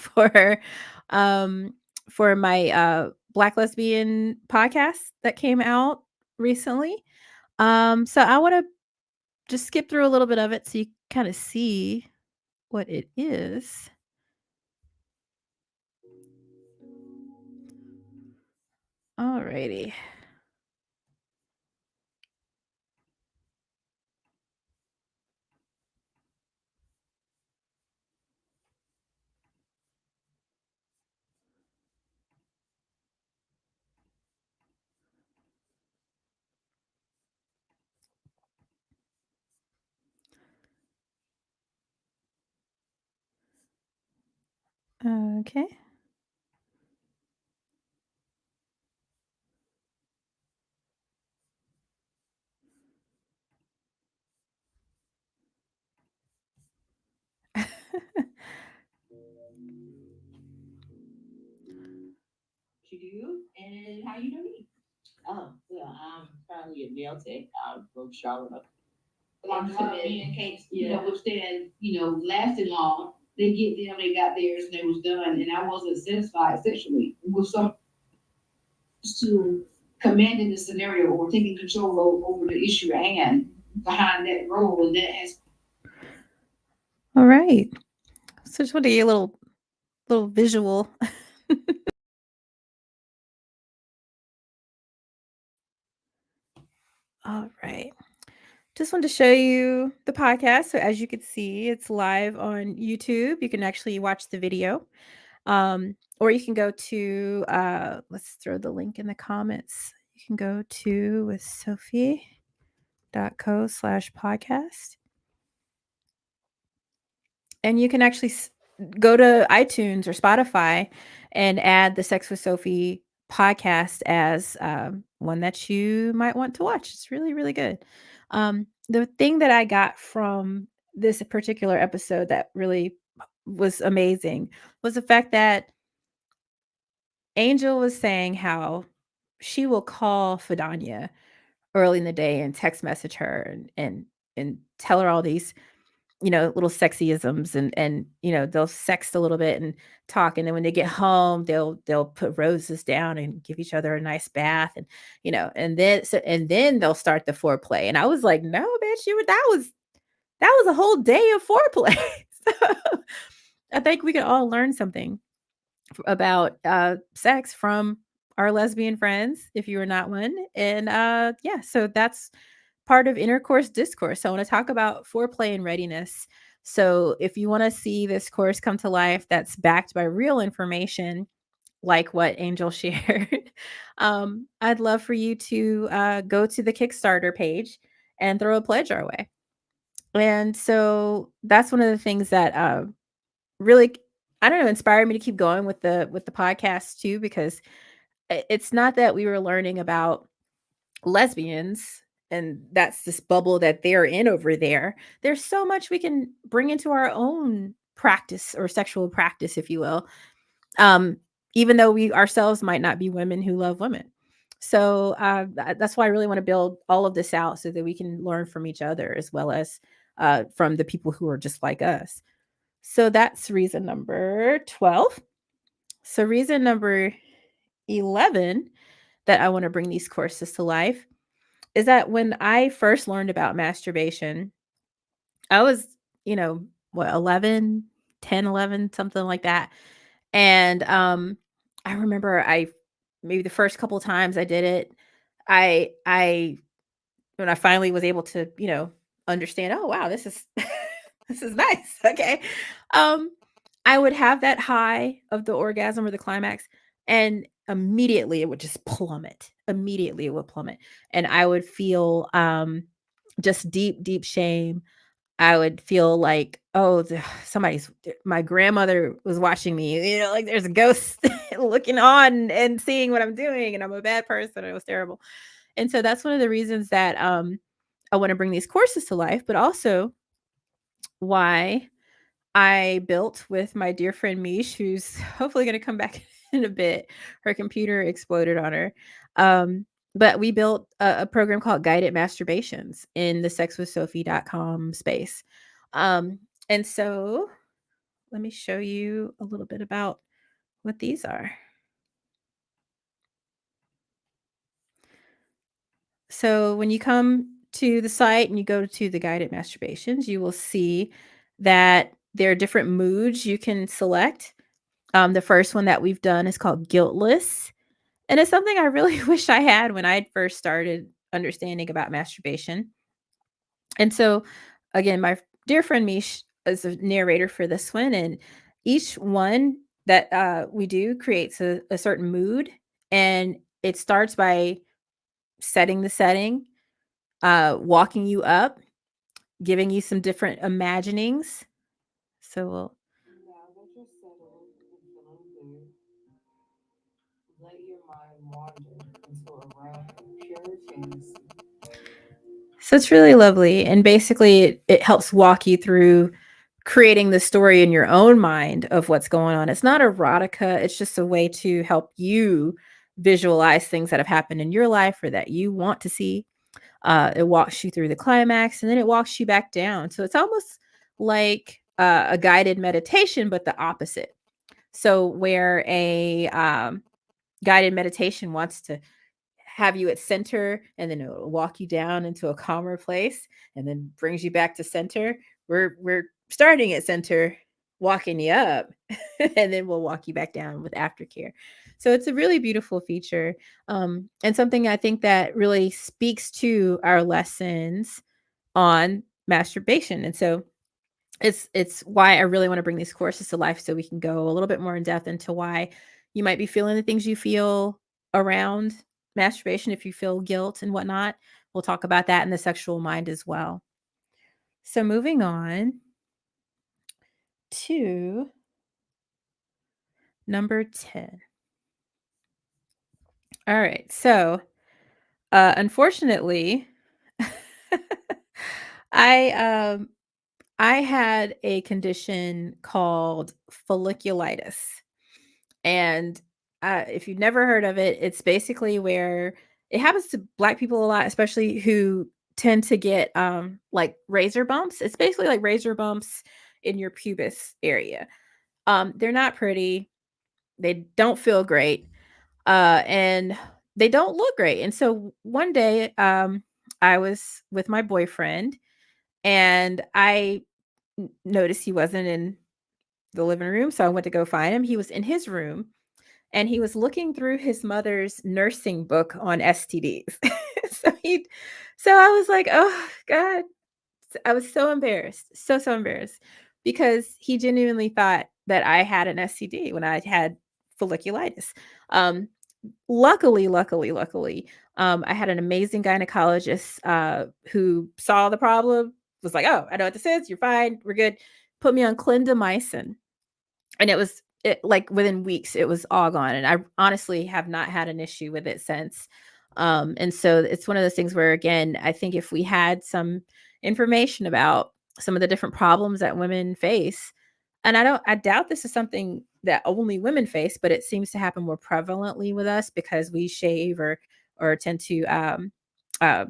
Speaker 1: um for my Black lesbian podcast that came out recently. So I want to just skip through a little bit of it so you kind of see what it is. Alrighty. Okay.
Speaker 4: You do and how you doing? Oh, well, I'm currently a nail tech from Charlotte. I'm just in case, which then, lasted long. They get them, they got theirs, and it was done, and I wasn't satisfied sexually with some to commanding the scenario or taking control over the issue at hand behind that role, and that has.
Speaker 1: All right. So just want to get a little visual. All right. Just wanted to show you the podcast. So as you can see, it's live on YouTube. You can actually watch the video. Or you can go to let's throw the link in the comments. You can go to with sophie.co/podcast. And you can actually go to iTunes or Spotify and add the Sex with Sophie podcast as one that you might want to watch. It's really, really good. The thing that I got from this particular episode that really was amazing was the fact that Angel was saying how she will call Fidania early in the day and text message her and tell her all these little sexyisms and they'll sext a little bit and talk. And then when they get home, they'll put roses down and give each other a nice bath and then they'll start the foreplay. And I was like, no, bitch, that was a whole day of foreplay. I think we could all learn something about sex from our lesbian friends if you are not one. And yeah, so that's part of intercourse discourse. So I want to talk about foreplay and readiness. So if you want to see this course come to life that's backed by real information, like what Angel shared, I'd love for you to go to the Kickstarter page and throw a pledge our way. And so that's one of the things that really, I don't know, inspired me to keep going with the podcast too, because it's not that we were learning about lesbians and that's this bubble that they're in over there. There's so much we can bring into our own practice or sexual practice, if you will. Um, Even though we ourselves might not be women who love women. So that's why I really want to build all of this out so that we can learn from each other as well as from the people who are just like us. So that's reason number 12. So, reason number 11 that I want to bring these courses to life is that when I first learned about masturbation, I was, you know, what, 11, 10, 11, something like that. And I remember maybe the first couple times I did it, I when I finally was able to, understand, oh wow, this is this is nice. Okay. Um I would have that high of the orgasm or the climax, and immediately it would just plummet. Immediately it would plummet. And I would feel just deep, deep shame. I would feel like, oh, my grandmother was watching me, like there's a ghost looking on and seeing what I'm doing, and I'm a bad person. It was terrible. And so that's one of the reasons that I want to bring these courses to life, but also why I built with my dear friend Mish, who's hopefully going to come back in a bit. Her computer exploded on her. But we built a program called Guided Masturbations in the sexwithsophie.com space. And so let me show you a little bit about what these are. So when you come to the site and you go to the Guided Masturbations, you will see that there are different moods you can select. The first one that we've done is called Guiltless. And it's something I really wish I had when I first started understanding about masturbation. And so, again, my dear friend Mish is a narrator for this one. And each one that we do creates a certain mood. And it starts by setting the setting, walking you up, giving you some different imaginings. So we'll
Speaker 4: Now that you're settled and feeling good, let your mind wander into a realm of pure fantasy.
Speaker 1: So it's really lovely. And basically, it helps walk you through creating the story in your own mind of what's going on. It's not erotica, it's just a way to help you visualize things that have happened in your life or that you want to see. It walks you through the climax and then it walks you back down. So it's almost like a guided meditation, but the opposite. So, where a guided meditation wants to have you at center and then it'll walk you down into a calmer place and then brings you back to center. We're starting at center, walking you up, and then we'll walk you back down with aftercare. So it's a really beautiful feature, and something I think that really speaks to our lessons on masturbation. And so it's why I really want to bring these courses to life so we can go a little bit more in depth into why you might be feeling the things you feel around masturbation if you feel guilt and whatnot. We'll talk about that in the sexual mind as well. So moving on to number 10. All right. So unfortunately, I I had a condition called folliculitis. And if you've never heard of it, it's basically where it happens to Black people a lot, especially who tend to get like razor bumps. It's basically like razor bumps in your pubis area. They're not pretty. They don't feel great, and they don't look great. And so one day, I was with my boyfriend, and I noticed he wasn't in the living room. So I went to go find him. He was in his room and he was looking through his mother's nursing book on STDs. so he, so I was like, oh God, I was so embarrassed, so embarrassed, because he genuinely thought that I had an STD when I had folliculitis. Um, luckily, I had an amazing gynecologist who saw the problem, was like, "Oh, I know what this is. You're fine. We're good." Put me on clindamycin, and it like within weeks it was all gone, and I honestly have not had an issue with it since. And so it's one of those things where, again, I think if we had some information about some of the different problems that women face, and I doubt this is something that only women face, but it seems to happen more prevalently with us because we shave or tend to uh,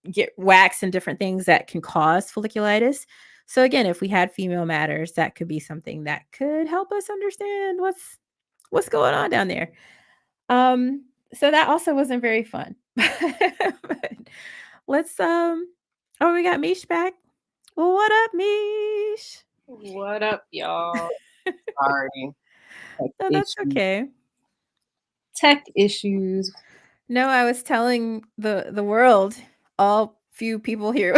Speaker 1: get wax and different things that can cause folliculitis. So again, if we had female matters, that could be something that could help us understand what's going on down there. So that also wasn't very fun. But let's oh, we got Mish back. Well, what up, Mish?
Speaker 2: What up, y'all? Sorry. Tech
Speaker 1: No, that's
Speaker 2: issues.
Speaker 1: okay.
Speaker 2: Tech issues.
Speaker 1: No, I was telling the world, all few people here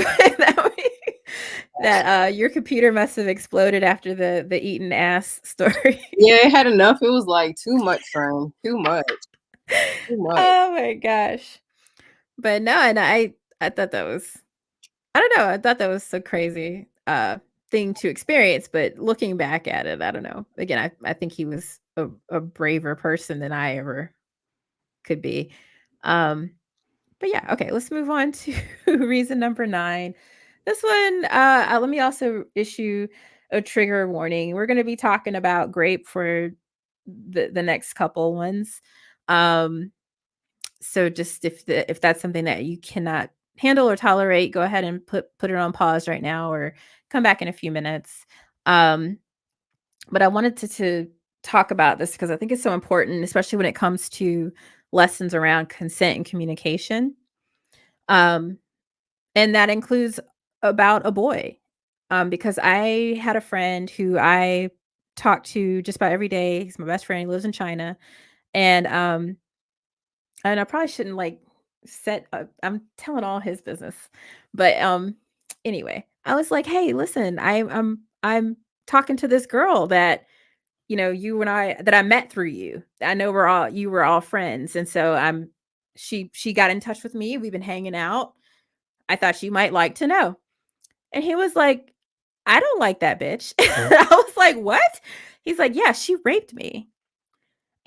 Speaker 1: that your computer must have exploded after the eaten ass story.
Speaker 2: Yeah, it had enough. It was like too much, friend. Too much. Too much.
Speaker 1: Oh my gosh. But no, and I thought that was, I don't know, I thought that was so crazy thing to experience, but looking back at it, I don't know. Again, I think he was a braver person than I ever could be. But yeah, okay, let's move on to reason number 9. This one, let me also issue a trigger warning. We're going to be talking about grape for the next couple ones. So just if that's something that you cannot handle or tolerate, go ahead and put it on pause right now or come back in a few minutes. But I wanted to talk about this because I think it's so important, especially when it comes to lessons around consent and communication. Um, and that includes about a boy. Because I had a friend who I talked to just about every day. He's my best friend. He lives in China. And and I probably shouldn't like I'm telling all his business. But anyway, I was like, "Hey, listen, I'm talking to this girl that you and I that I met through you. I know you were all friends, and so she got in touch with me. We've been hanging out. I thought you might like to know." And he was like, "I don't like that bitch." I was like, "What?" He's like, "Yeah, she raped me."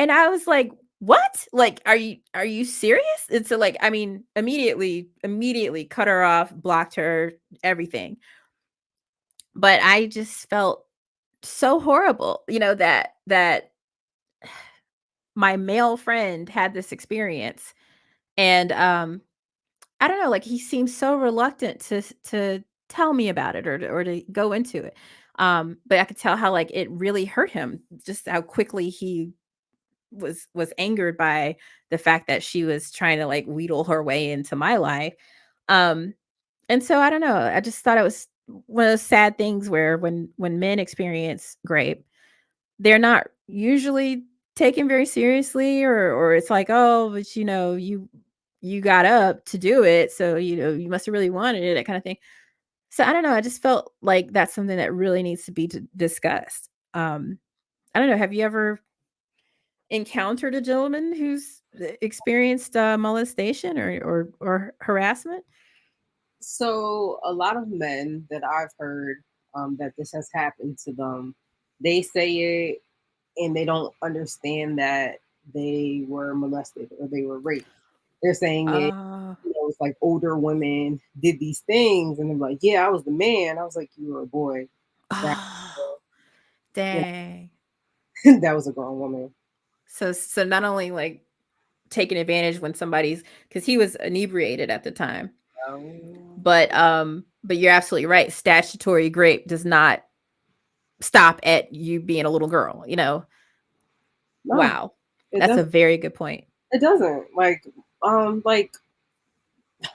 Speaker 1: And I was like, "What? Like, are you serious?" And so like, I mean, immediately cut her off, blocked her, everything. But I just felt so horrible, that my male friend had this experience. And I don't know, like he seems so reluctant to tell me about it or to go into it. But I could tell how like it really hurt him, just how quickly he was angered by the fact that she was trying to like wheedle her way into my life. Um and so I don't know, I just thought it was one of those sad things where when men experience grape, they're not usually taken very seriously, or it's like, "Oh, but you got up to do it, so you must have really wanted it," that kind of thing. So I don't know, I just felt like that's something that really needs to be discussed. I don't know, have you ever encountered a gentleman who's experienced molestation or harassment?
Speaker 2: So a lot of men that I've heard that this has happened to them, they say it and they don't understand that they were molested or they were raped. They're saying it,
Speaker 1: Oh,
Speaker 2: it's like older women did these things, and they're like, "Yeah, I was the man." I was like, "You were a boy." That
Speaker 1: oh,
Speaker 2: you
Speaker 1: dang.
Speaker 2: that was a grown woman.
Speaker 1: So not only like taking advantage when somebody's, because he was inebriated at the time,
Speaker 2: Um,
Speaker 1: but you're absolutely right. Statutory rape does not stop at you being a little girl.
Speaker 2: no,
Speaker 1: Wow,
Speaker 2: it
Speaker 1: that's a
Speaker 2: doesn't.
Speaker 1: very good point.
Speaker 2: It doesn't. Like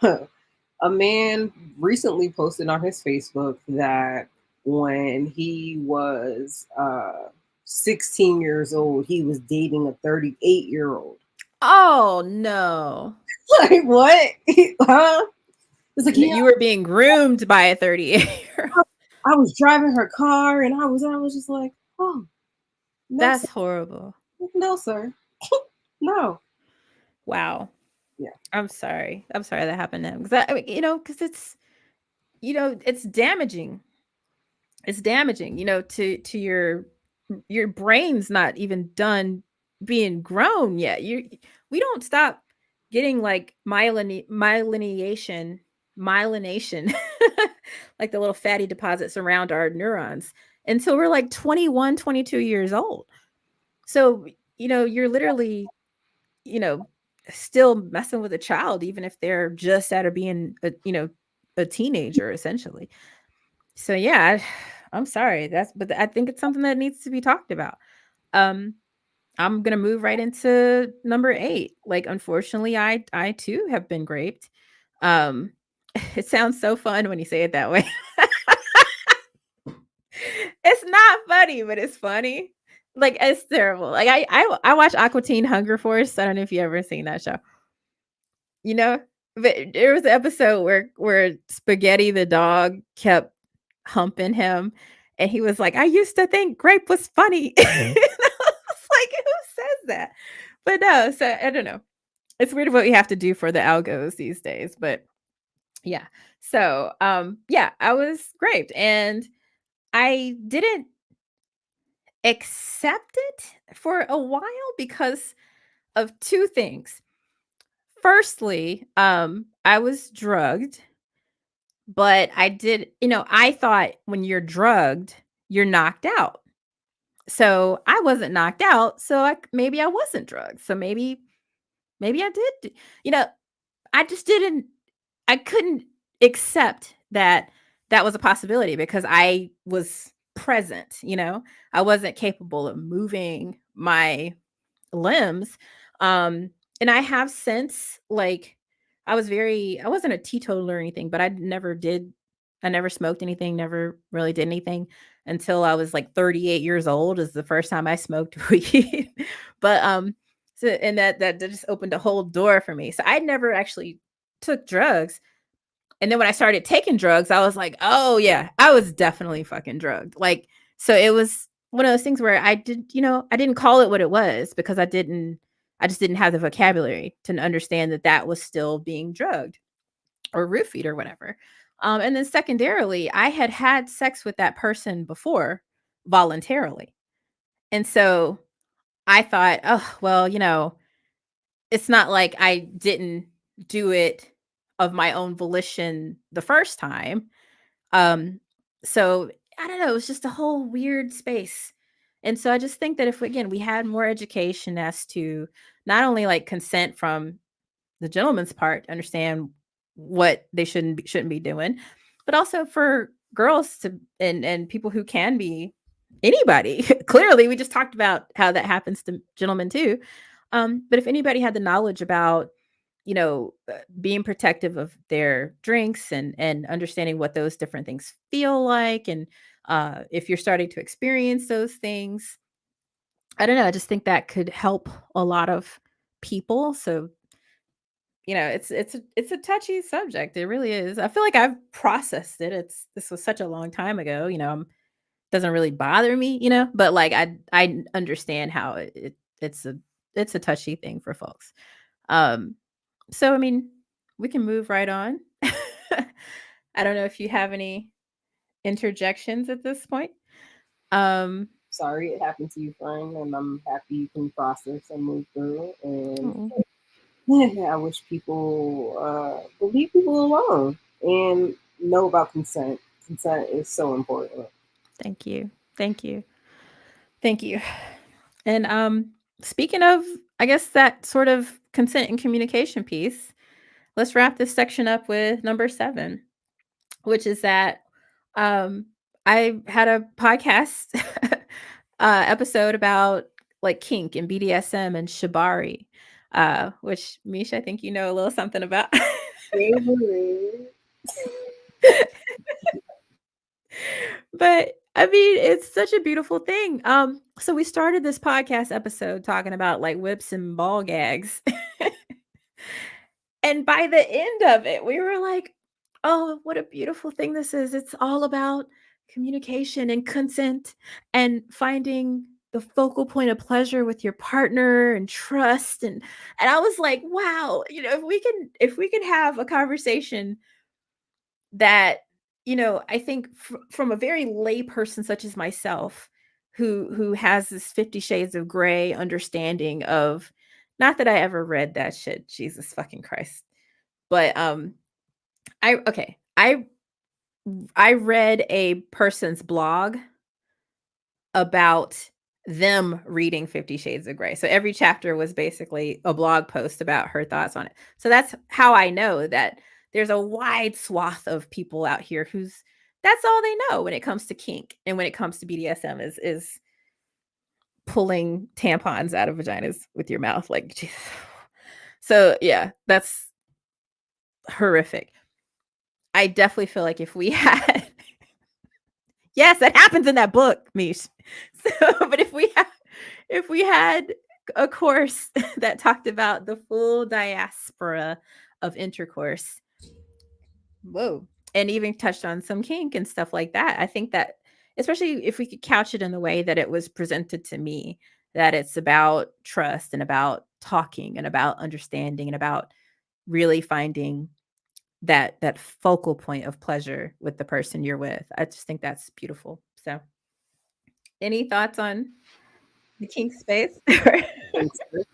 Speaker 2: a man recently posted on his Facebook that when he was 16 years old, he was dating a 38-year-old.
Speaker 1: Oh no.
Speaker 2: Like, what? Huh? It's like, yeah,
Speaker 1: You were being groomed by a 38-year-old.
Speaker 2: I was driving her car and I was just like, oh, no,
Speaker 1: That's
Speaker 2: sir.
Speaker 1: horrible.
Speaker 2: No, sir. No.
Speaker 1: Wow.
Speaker 2: Yeah.
Speaker 1: I'm sorry. I'm sorry that happened to him. Because I mean, because it's damaging. It's damaging, to your brain's not even done being grown yet. We don't stop getting like myelination, like the little fatty deposits around our neurons until we're like 21, 22 years old. So, you're literally, you know, still messing with a child, even if they're just out of being a teenager, essentially. So yeah, I'm sorry. But I think it's something that needs to be talked about. Um, I'm gonna move right into number 8. Like, unfortunately, I too have been raped. Um, it sounds so fun when you say it that way. It's not funny, but it's funny. Like, it's terrible. Like, I watch Aqua Teen Hunger Force. I don't know if you ever seen that show. You know, but there was an episode where Spaghetti the dog kept humping him, and he was like, "I used to think grape was funny." And I was like, "Who says that?" But no, so I don't know. It's weird what we have to do for the algos these days, but yeah. So, yeah, I was raped, and I didn't accept it for a while because of 2 things. Firstly, I was drugged, but I thought when you're drugged, you're knocked out. So I wasn't knocked out, so maybe I wasn't drugged. So maybe I did. You know, I just didn't. I couldn't accept that that was a possibility because I was present. I wasn't capable of moving my limbs. Um, and I have since, like, I wasn't a teetotaler or anything, but I never smoked anything, never really did anything until I was like 38 years old is the first time I smoked weed. But so and that just opened a whole door for me. So I never actually took drugs. And then when I started taking drugs, I was like, "Oh yeah, I was definitely fucking drugged." Like, so it was one of those things where I didn't call it what it was because I just didn't have the vocabulary to understand that that was still being drugged or roofied or whatever. And then secondarily, I had had sex with that person before voluntarily. And so I thought, "Oh, well, it's not like I didn't do it of my own volition the first time." Um, so I don't know, it was just a whole weird space. And so I just think that if again we had more education as to not only like consent from the gentleman's part, to understand what they shouldn't be doing, but also for girls to and people who can be anybody. Clearly, we just talked about how that happens to gentlemen too. But if anybody had the knowledge about being protective of their drinks and understanding what those different things feel like, and if you're starting to experience those things, I don't know, I just think that could help a lot of people. So it's a touchy subject. It really is. I feel like I've processed it. This was such a long time ago. Doesn't really bother me. But like I understand how it's a touchy thing for folks. Um, so, I mean, we can move right on. I don't know if you have any interjections at this point. Um,
Speaker 2: Sorry it happened to you, friend, and I'm happy you can process and move through it. And
Speaker 1: oh,
Speaker 2: I wish people would leave people alone and know about consent. Consent is so important.
Speaker 1: thank you. Thank you. Thank you. And speaking of, I guess that sort of consent and communication piece, let's wrap this section up with number 7, which is that um I had a podcast episode about like kink and BDSM and shibari, which Misha, I think you know a little something about.
Speaker 2: Favorite.
Speaker 1: But I mean, it's such a beautiful thing. So we started this podcast episode talking about like whips and ball gags. And by the end of it, we were like, "Oh, what a beautiful thing this is. It's all about communication and consent and finding the focal point of pleasure with your partner and trust." And I was like, "Wow, if we can have a conversation that, I think from a very lay person such as myself who has this 50 shades of gray understanding of, not that I ever read that shit, Jesus fucking Christ. But I okay. I read a person's blog about them reading 50 Shades of Grey. So every chapter was basically a blog post about her thoughts on it. So that's how I know that there's a wide swath of people out here who's that's all they know when it comes to kink and when it comes to BDSM is pulling tampons out of vaginas with your mouth like Jesus. So yeah, that's horrific. I definitely feel like if we had yes, that happens in that book, Mish. So, but if we had a course that talked about the full diaspora of intercourse, whoa, and even touched on some kink and stuff like that, I think that especially if we could couch it in the way that it was presented to me, that it's about trust and about talking and about understanding and about really finding that focal point of pleasure with the person you're with. I just think that's beautiful. So, any thoughts on the kink space?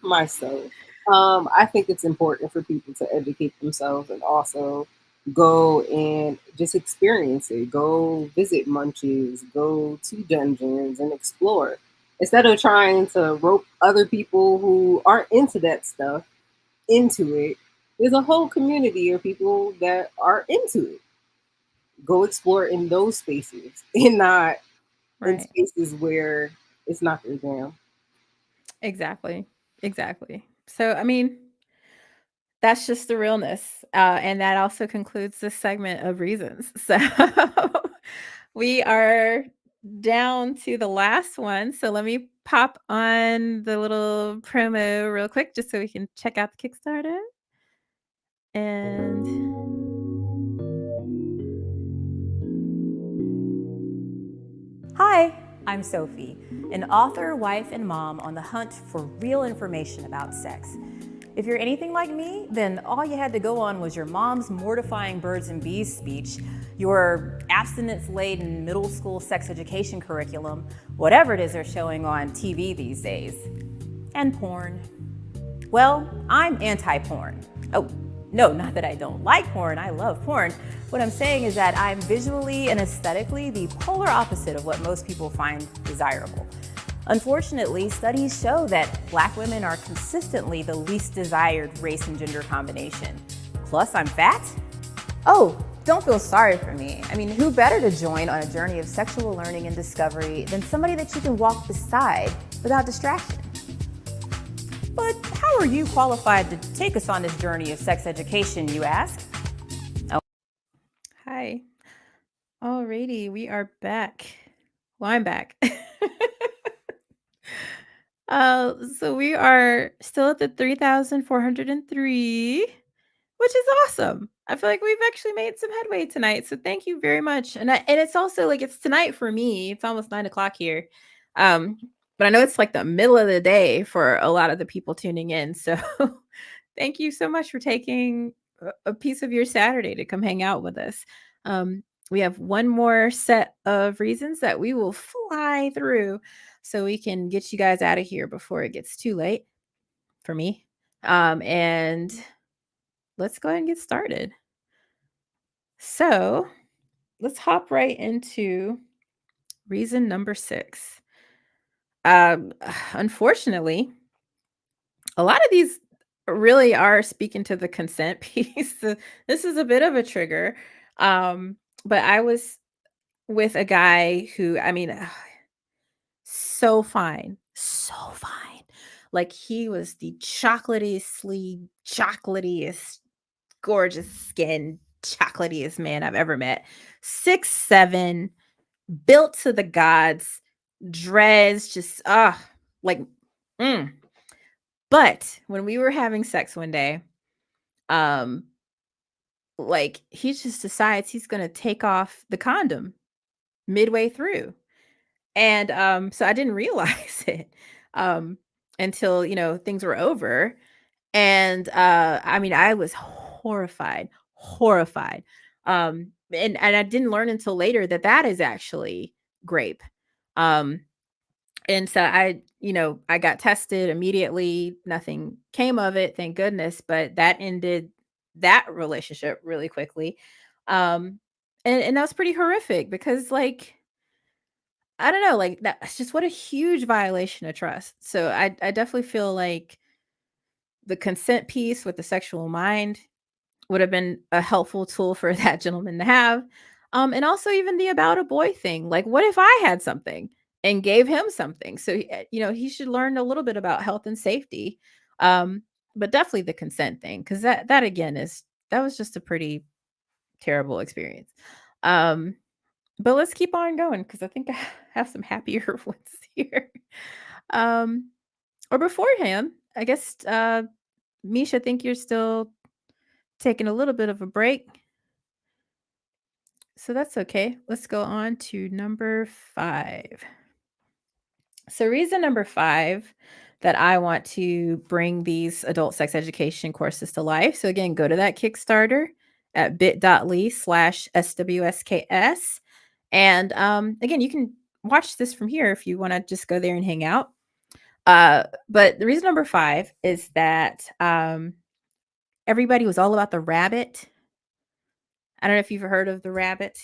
Speaker 2: Myself. I think it's important for people to educate themselves and also go and just experience it. Go visit munches, go to dungeons and explore. Instead of trying to rope other people who aren't into that stuff into it, there's a whole community of people that are into it. Go explore in those spaces and not in
Speaker 1: Right.
Speaker 2: spaces where it's not their jam.
Speaker 1: Exactly. Exactly. So, I mean, that's just the realness. And that also concludes this segment of reasons. So, we are down to the last one. So, let me pop on the little promo real quick just so we can check out the Kickstarter. And
Speaker 3: Hi, I'm Sophie, an author, wife, and mom on the hunt for real information about sex. If you're anything like me, then all you had to go on was your mom's mortifying birds and bees speech, your abstinence-laden middle school sex education curriculum, whatever it is they're showing on TV these days, and porn. Well, I'm anti-porn. Oh, no, not that I don't like porn, I love porn. What I'm saying is that I'm visually and aesthetically the polar opposite of what most people find desirable. Unfortunately, studies show that Black women are consistently the least desired race and gender combination. Plus, I'm fat? Oh, don't feel sorry for me. I mean, who better to join on a journey of sexual learning and discovery than somebody that you can walk beside without distraction? But how are you qualified to take us on this journey of sex education, you ask?
Speaker 1: hi. Alrighty, we are back. Well, I'm back. So we are still at the 3,403, which is awesome. I feel like we've actually made some headway tonight. So thank you very much. And it's also like it's tonight for me. It's almost 9 o'clock here. Um, but I know it's like the middle of the day for a lot of the people tuning in. So thank you so much for taking a piece of your Saturday to come hang out with us. We have one more set of reasons that we will fly through so we can get you guys out of here before it gets too late for me. And let's go ahead and get started. So let's hop right into reason number 6. Unfortunately, a lot of these really are speaking to the consent piece. So this is a bit of a trigger. But I was with a guy who, I mean, so fine, so fine. Like he was the chocolatiest, gorgeous skin, chocolatiest man I've ever met. 6'7", built to the gods, dreads, just like mm. But when we were having sex one day, um, like he just decides he's gonna take off the condom midway through. And so I didn't realize it um until, things were over. And I mean, I was horrified, horrified. And I didn't learn until later that that is actually grape. Um and so I got tested immediately. Nothing came of it, thank goodness, but that ended that relationship really quickly. Um and that was pretty horrific because, like, I don't know, like, that's just what a huge violation of trust. So I definitely feel like the consent piece with the sexual mind would have been a helpful tool for that gentleman to have. And also even the about a boy thing. Like, what if I had something and gave him something? So, he should learn a little bit about health and safety. But definitely the consent thing, because that again that was just a pretty terrible experience. Um, but let's keep on going because I think I have some happier ones here. Um, or beforehand, I guess, Misha, I think you're still taking a little bit of a break. So that's okay. Let's go on to number 5. So, reason number 5 that I want to bring these adult sex education courses to life. So, again, go to that Kickstarter at bit.ly/SWSKS. And again, you can watch this from here if you want to just go there and hang out. But the reason number 5 is that everybody was all about the rabbit. I don't know if you've heard of the rabbit.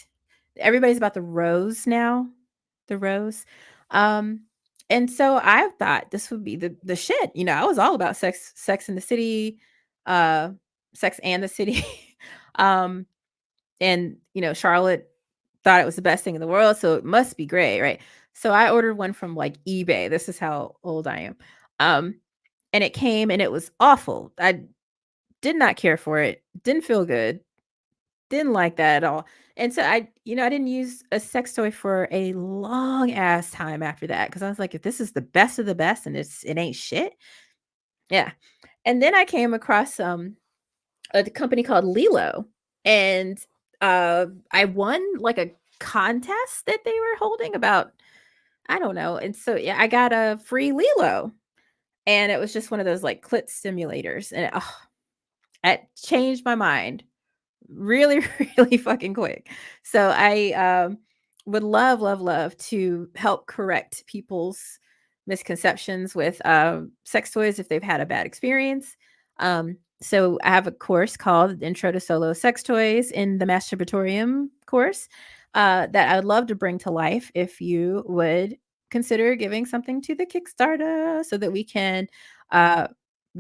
Speaker 1: Everybody's about the rose now. The rose. Um, and so I thought this would be the shit. I was all about sex in the city, uh, sex and the city. um, and Charlotte thought it was the best thing in the world, so it must be great, right? So I ordered one from like eBay. This is how old I am. Um, and it came and it was awful. I did not care for it. Didn't feel good. Didn't like that at all. And so I didn't use a sex toy for a long ass time after that because I was like, if this is the best of the best and it ain't shit. Yeah. And then I came across a company called Lilo, and I won like a contest that they were holding about, I don't know. And so yeah, I got a free Lilo, and it was just one of those like clit stimulators, and it changed my mind really, really fucking quick. So I would love, love, love to help correct people's misconceptions with sex toys if they've had a bad experience. So I have a course called Intro to Solo Sex Toys in the Masturbatorium course that I would love to bring to life if you would consider giving something to the Kickstarter so that we can uh,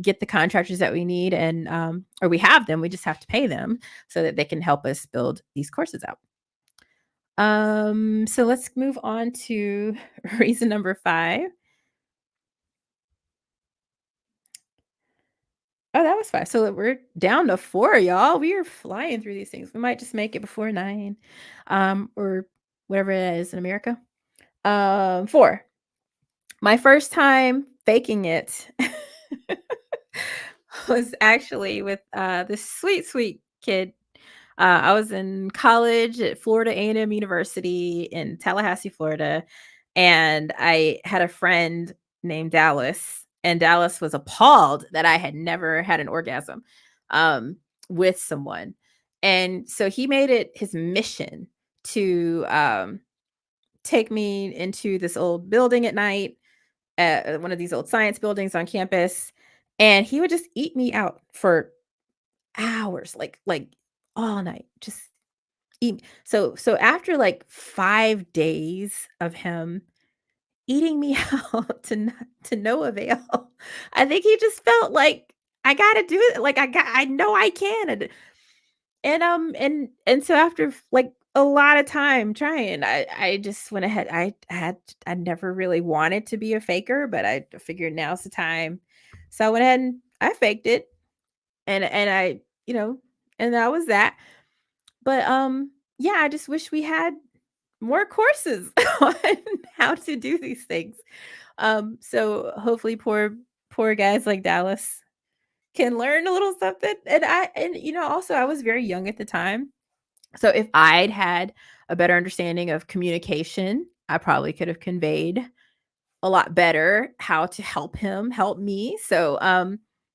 Speaker 1: get the contractors that we need, and or we have them, we just have to pay them so that they can help us build these courses out. So let's move on to reason number 5. Oh, that was 5. So we're down to 4, y'all. We are flying through these things. We might just make it before 9, or whatever it is in America. 4. My first time faking it was actually with this sweet, sweet kid. I was in college at Florida A&M University in Tallahassee, Florida, and I had a friend named Dallas, and Dallas was appalled that I had never had an orgasm um, with someone. And so he made it his mission to take me into this old building at night, one of these old science buildings on campus, and he would just eat me out for hours, like all night, just eat. So after like 5 days of him eating me out to no avail, I think he just felt like I gotta do it. Like I know I can. And so after like a lot of time trying, I just went ahead. I never really wanted to be a faker, but I figured now's the time. So I went ahead and I faked it, and I, and that was that. But yeah, I just wish we had more courses on how to do these things. So hopefully poor guys like Dallas can learn a little something. And also I was very young at the time. So if I'd had a better understanding of communication, I probably could have conveyed a lot better how to help him help me. So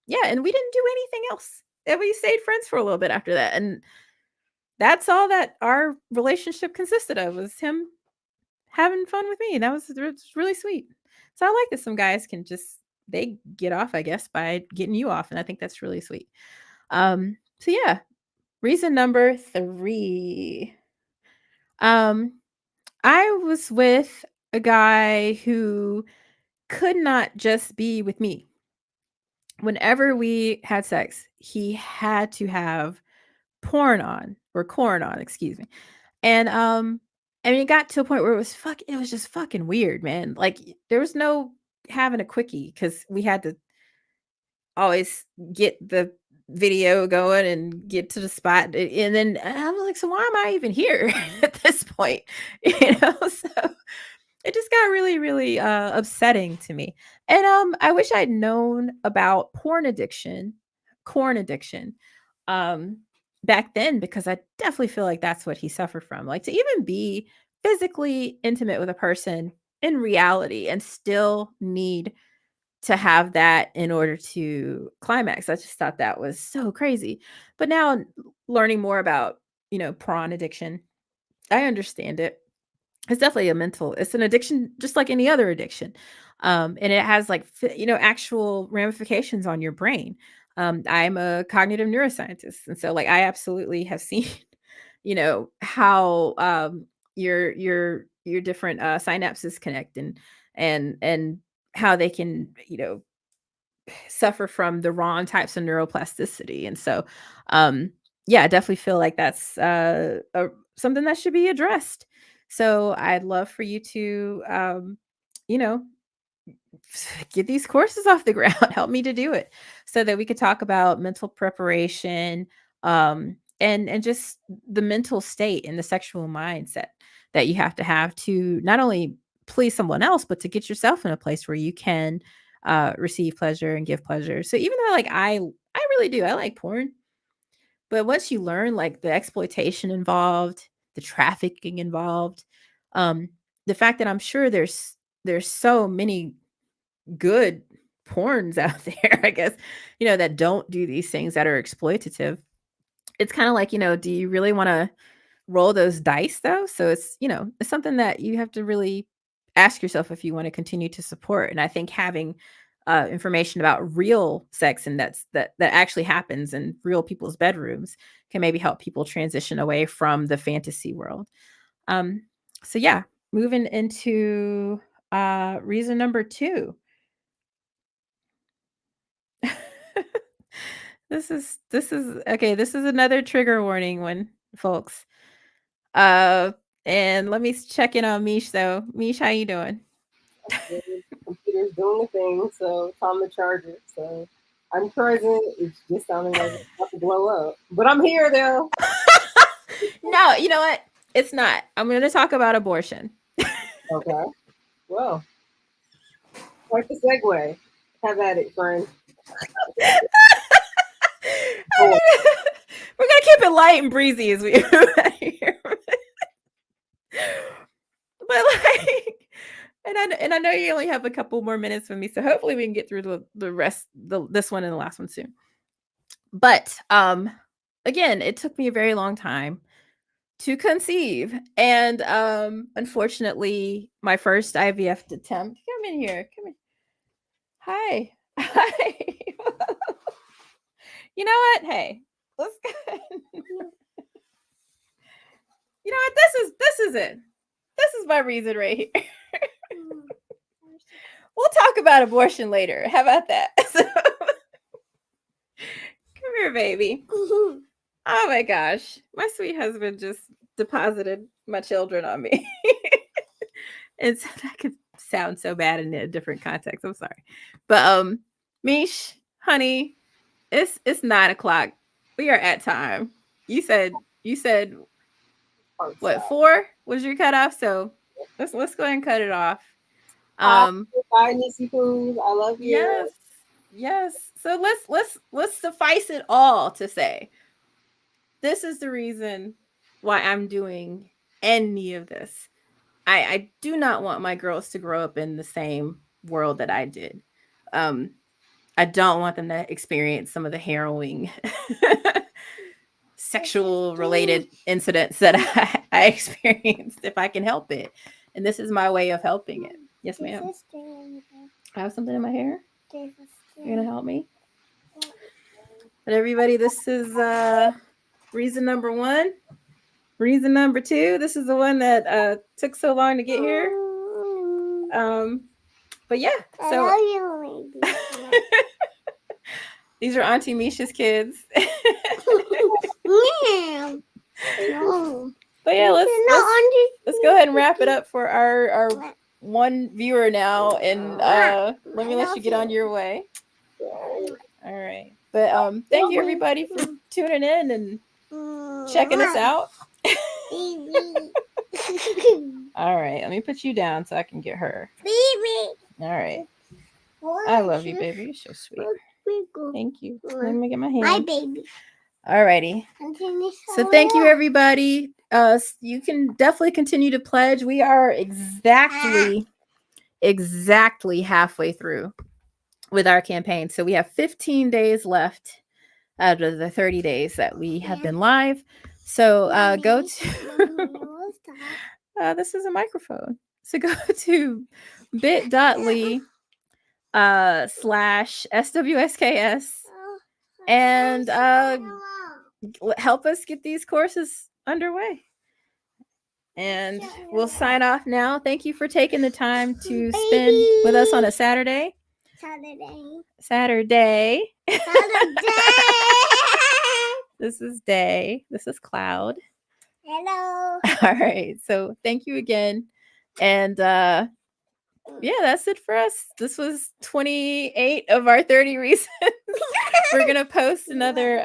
Speaker 1: yeah, and we didn't do anything else. And we stayed friends for a little bit after that. And that's all that our relationship consisted of, was him having fun with me. That was really sweet. So I like that some guys can just, they get off, I guess, by getting you off, and I think that's really sweet. So yeah, reason number 3. Um, I was with a guy who could not just be with me. Whenever we had sex, he had to have porn on, or corn on, excuse me. And I mean, it got to a point where it was just fucking weird, man. Like there was no having a quickie, because we had to always get the video going and get to the spot. And then I'm like, so why am I even here at this point? So it just got really, really upsetting to me. And I wish I'd known about corn addiction, um, back then, because I definitely feel like that's what he suffered from. Like, to even be physically intimate with a person in reality and still need to have that in order to climax. I just thought that was so crazy. But now, learning more about, prawn addiction, I understand it. It's definitely it's an addiction just like any other addiction. And it has like, actual ramifications on your brain. I'm a cognitive neuroscientist. And so like, I absolutely have seen, how, your different synapses connect, and how they can, suffer from the wrong types of neuroplasticity. And so, yeah, I definitely feel like that's something that should be addressed. So I'd love for you to, you know, get these courses off the ground, help me to do it, so that we could talk about mental preparation, and just the mental state and the sexual mindset that you have to not only please someone else, but to get yourself in a place where you can receive pleasure and give pleasure. So even though like I really do, I like porn, but once you learn like the exploitation involved, the trafficking involved, um, the fact that I'm sure there's so many good porns out there, I guess, that don't do these things, that are exploitative. It's kind of like, do you really want to roll those dice though? So it's something that you have to really ask yourself if you want to continue to support. And I think having information about real sex, and that actually happens in real people's bedrooms, can maybe help people transition away from the fantasy world. Um, so yeah, moving into reason number 2. This is okay. This is another trigger warning one, folks. Uh, and let me check in on Mish though. Mish, how you doing?
Speaker 2: The computer's doing the thing, so time to charge it. So I'm present. It's just sounding like it's about to blow up, but I'm here though.
Speaker 1: No, you know what? It's not. I'm going to talk about abortion.
Speaker 2: Okay. Well, quite the segue. Have at it, friend.
Speaker 1: We're gonna keep it light and breezy as we move out here. But like, and I know you only have a couple more minutes with me, so hopefully we can get through the rest, this one and the last one soon. But again, it took me a very long time to conceive, and unfortunately, my first IVF attempt. Come in here. Come in. Hi. Hi. You know what? Hey, let's go. You know what? This is it. This is my reason right here. We'll talk about abortion later. How about that? So, come here, baby. Oh my gosh. My sweet husband just deposited my children on me. And so that could sound so bad in a different context. I'm sorry. But Mish, honey, it's 9 o'clock. We are at time. You said What, 4 was your cutoff? So let's go ahead and cut it off.
Speaker 5: Bye, Nissy Poos. I love you.
Speaker 1: Yes. Yes. So let's suffice it all to say this is the reason why I'm doing any of this. I do not want my girls to grow up in the same world that I did. I don't want them to experience some of the harrowing sexual related incidents that I experienced if I can help it. And this is my way of helping it. Yes, ma'am. I have something in my hair. You're gonna help me? But everybody, this is reason number 1. Reason number 2, this is the one that took so long to get here. But yeah, so these are Auntie Misha's kids. But yeah, let's go ahead and wrap it up for our one viewer now, and let me let you get on your way. All right, but thank you everybody for tuning in and checking us out. All right, let me put you down so I can get her. All right, I love you, baby. You're so sweet. Thank you. Let me get my hand.
Speaker 6: My baby.
Speaker 1: All righty. So thank you, everybody. You can definitely continue to pledge. We are exactly halfway through with our campaign. So we have 15 days left out of the 30 days that we have been live. So go to this is a microphone. So go to bit.ly /SWSKS and help us get these courses underway. And we'll sign off now. Thank you for taking the time to spend with us on a Saturday. This is Day. This is Cloud.
Speaker 6: Hello.
Speaker 1: All right. So thank you again. And yeah, that's it for us. This was 28 of our 30 reasons. We're gonna post another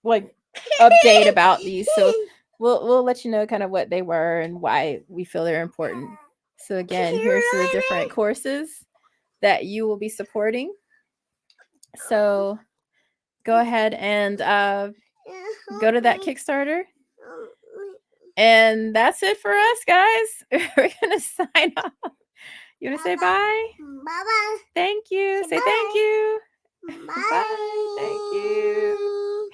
Speaker 1: like update about these. So we'll let you know kind of what they were and why we feel they're important. So again, here's the different courses that you will be supporting. So go ahead and go to that Kickstarter. And that's it for us, guys. We're gonna sign off. You wanna say bye?
Speaker 6: Bye-bye.
Speaker 1: Thank you. Say thank you. Bye. Thank you.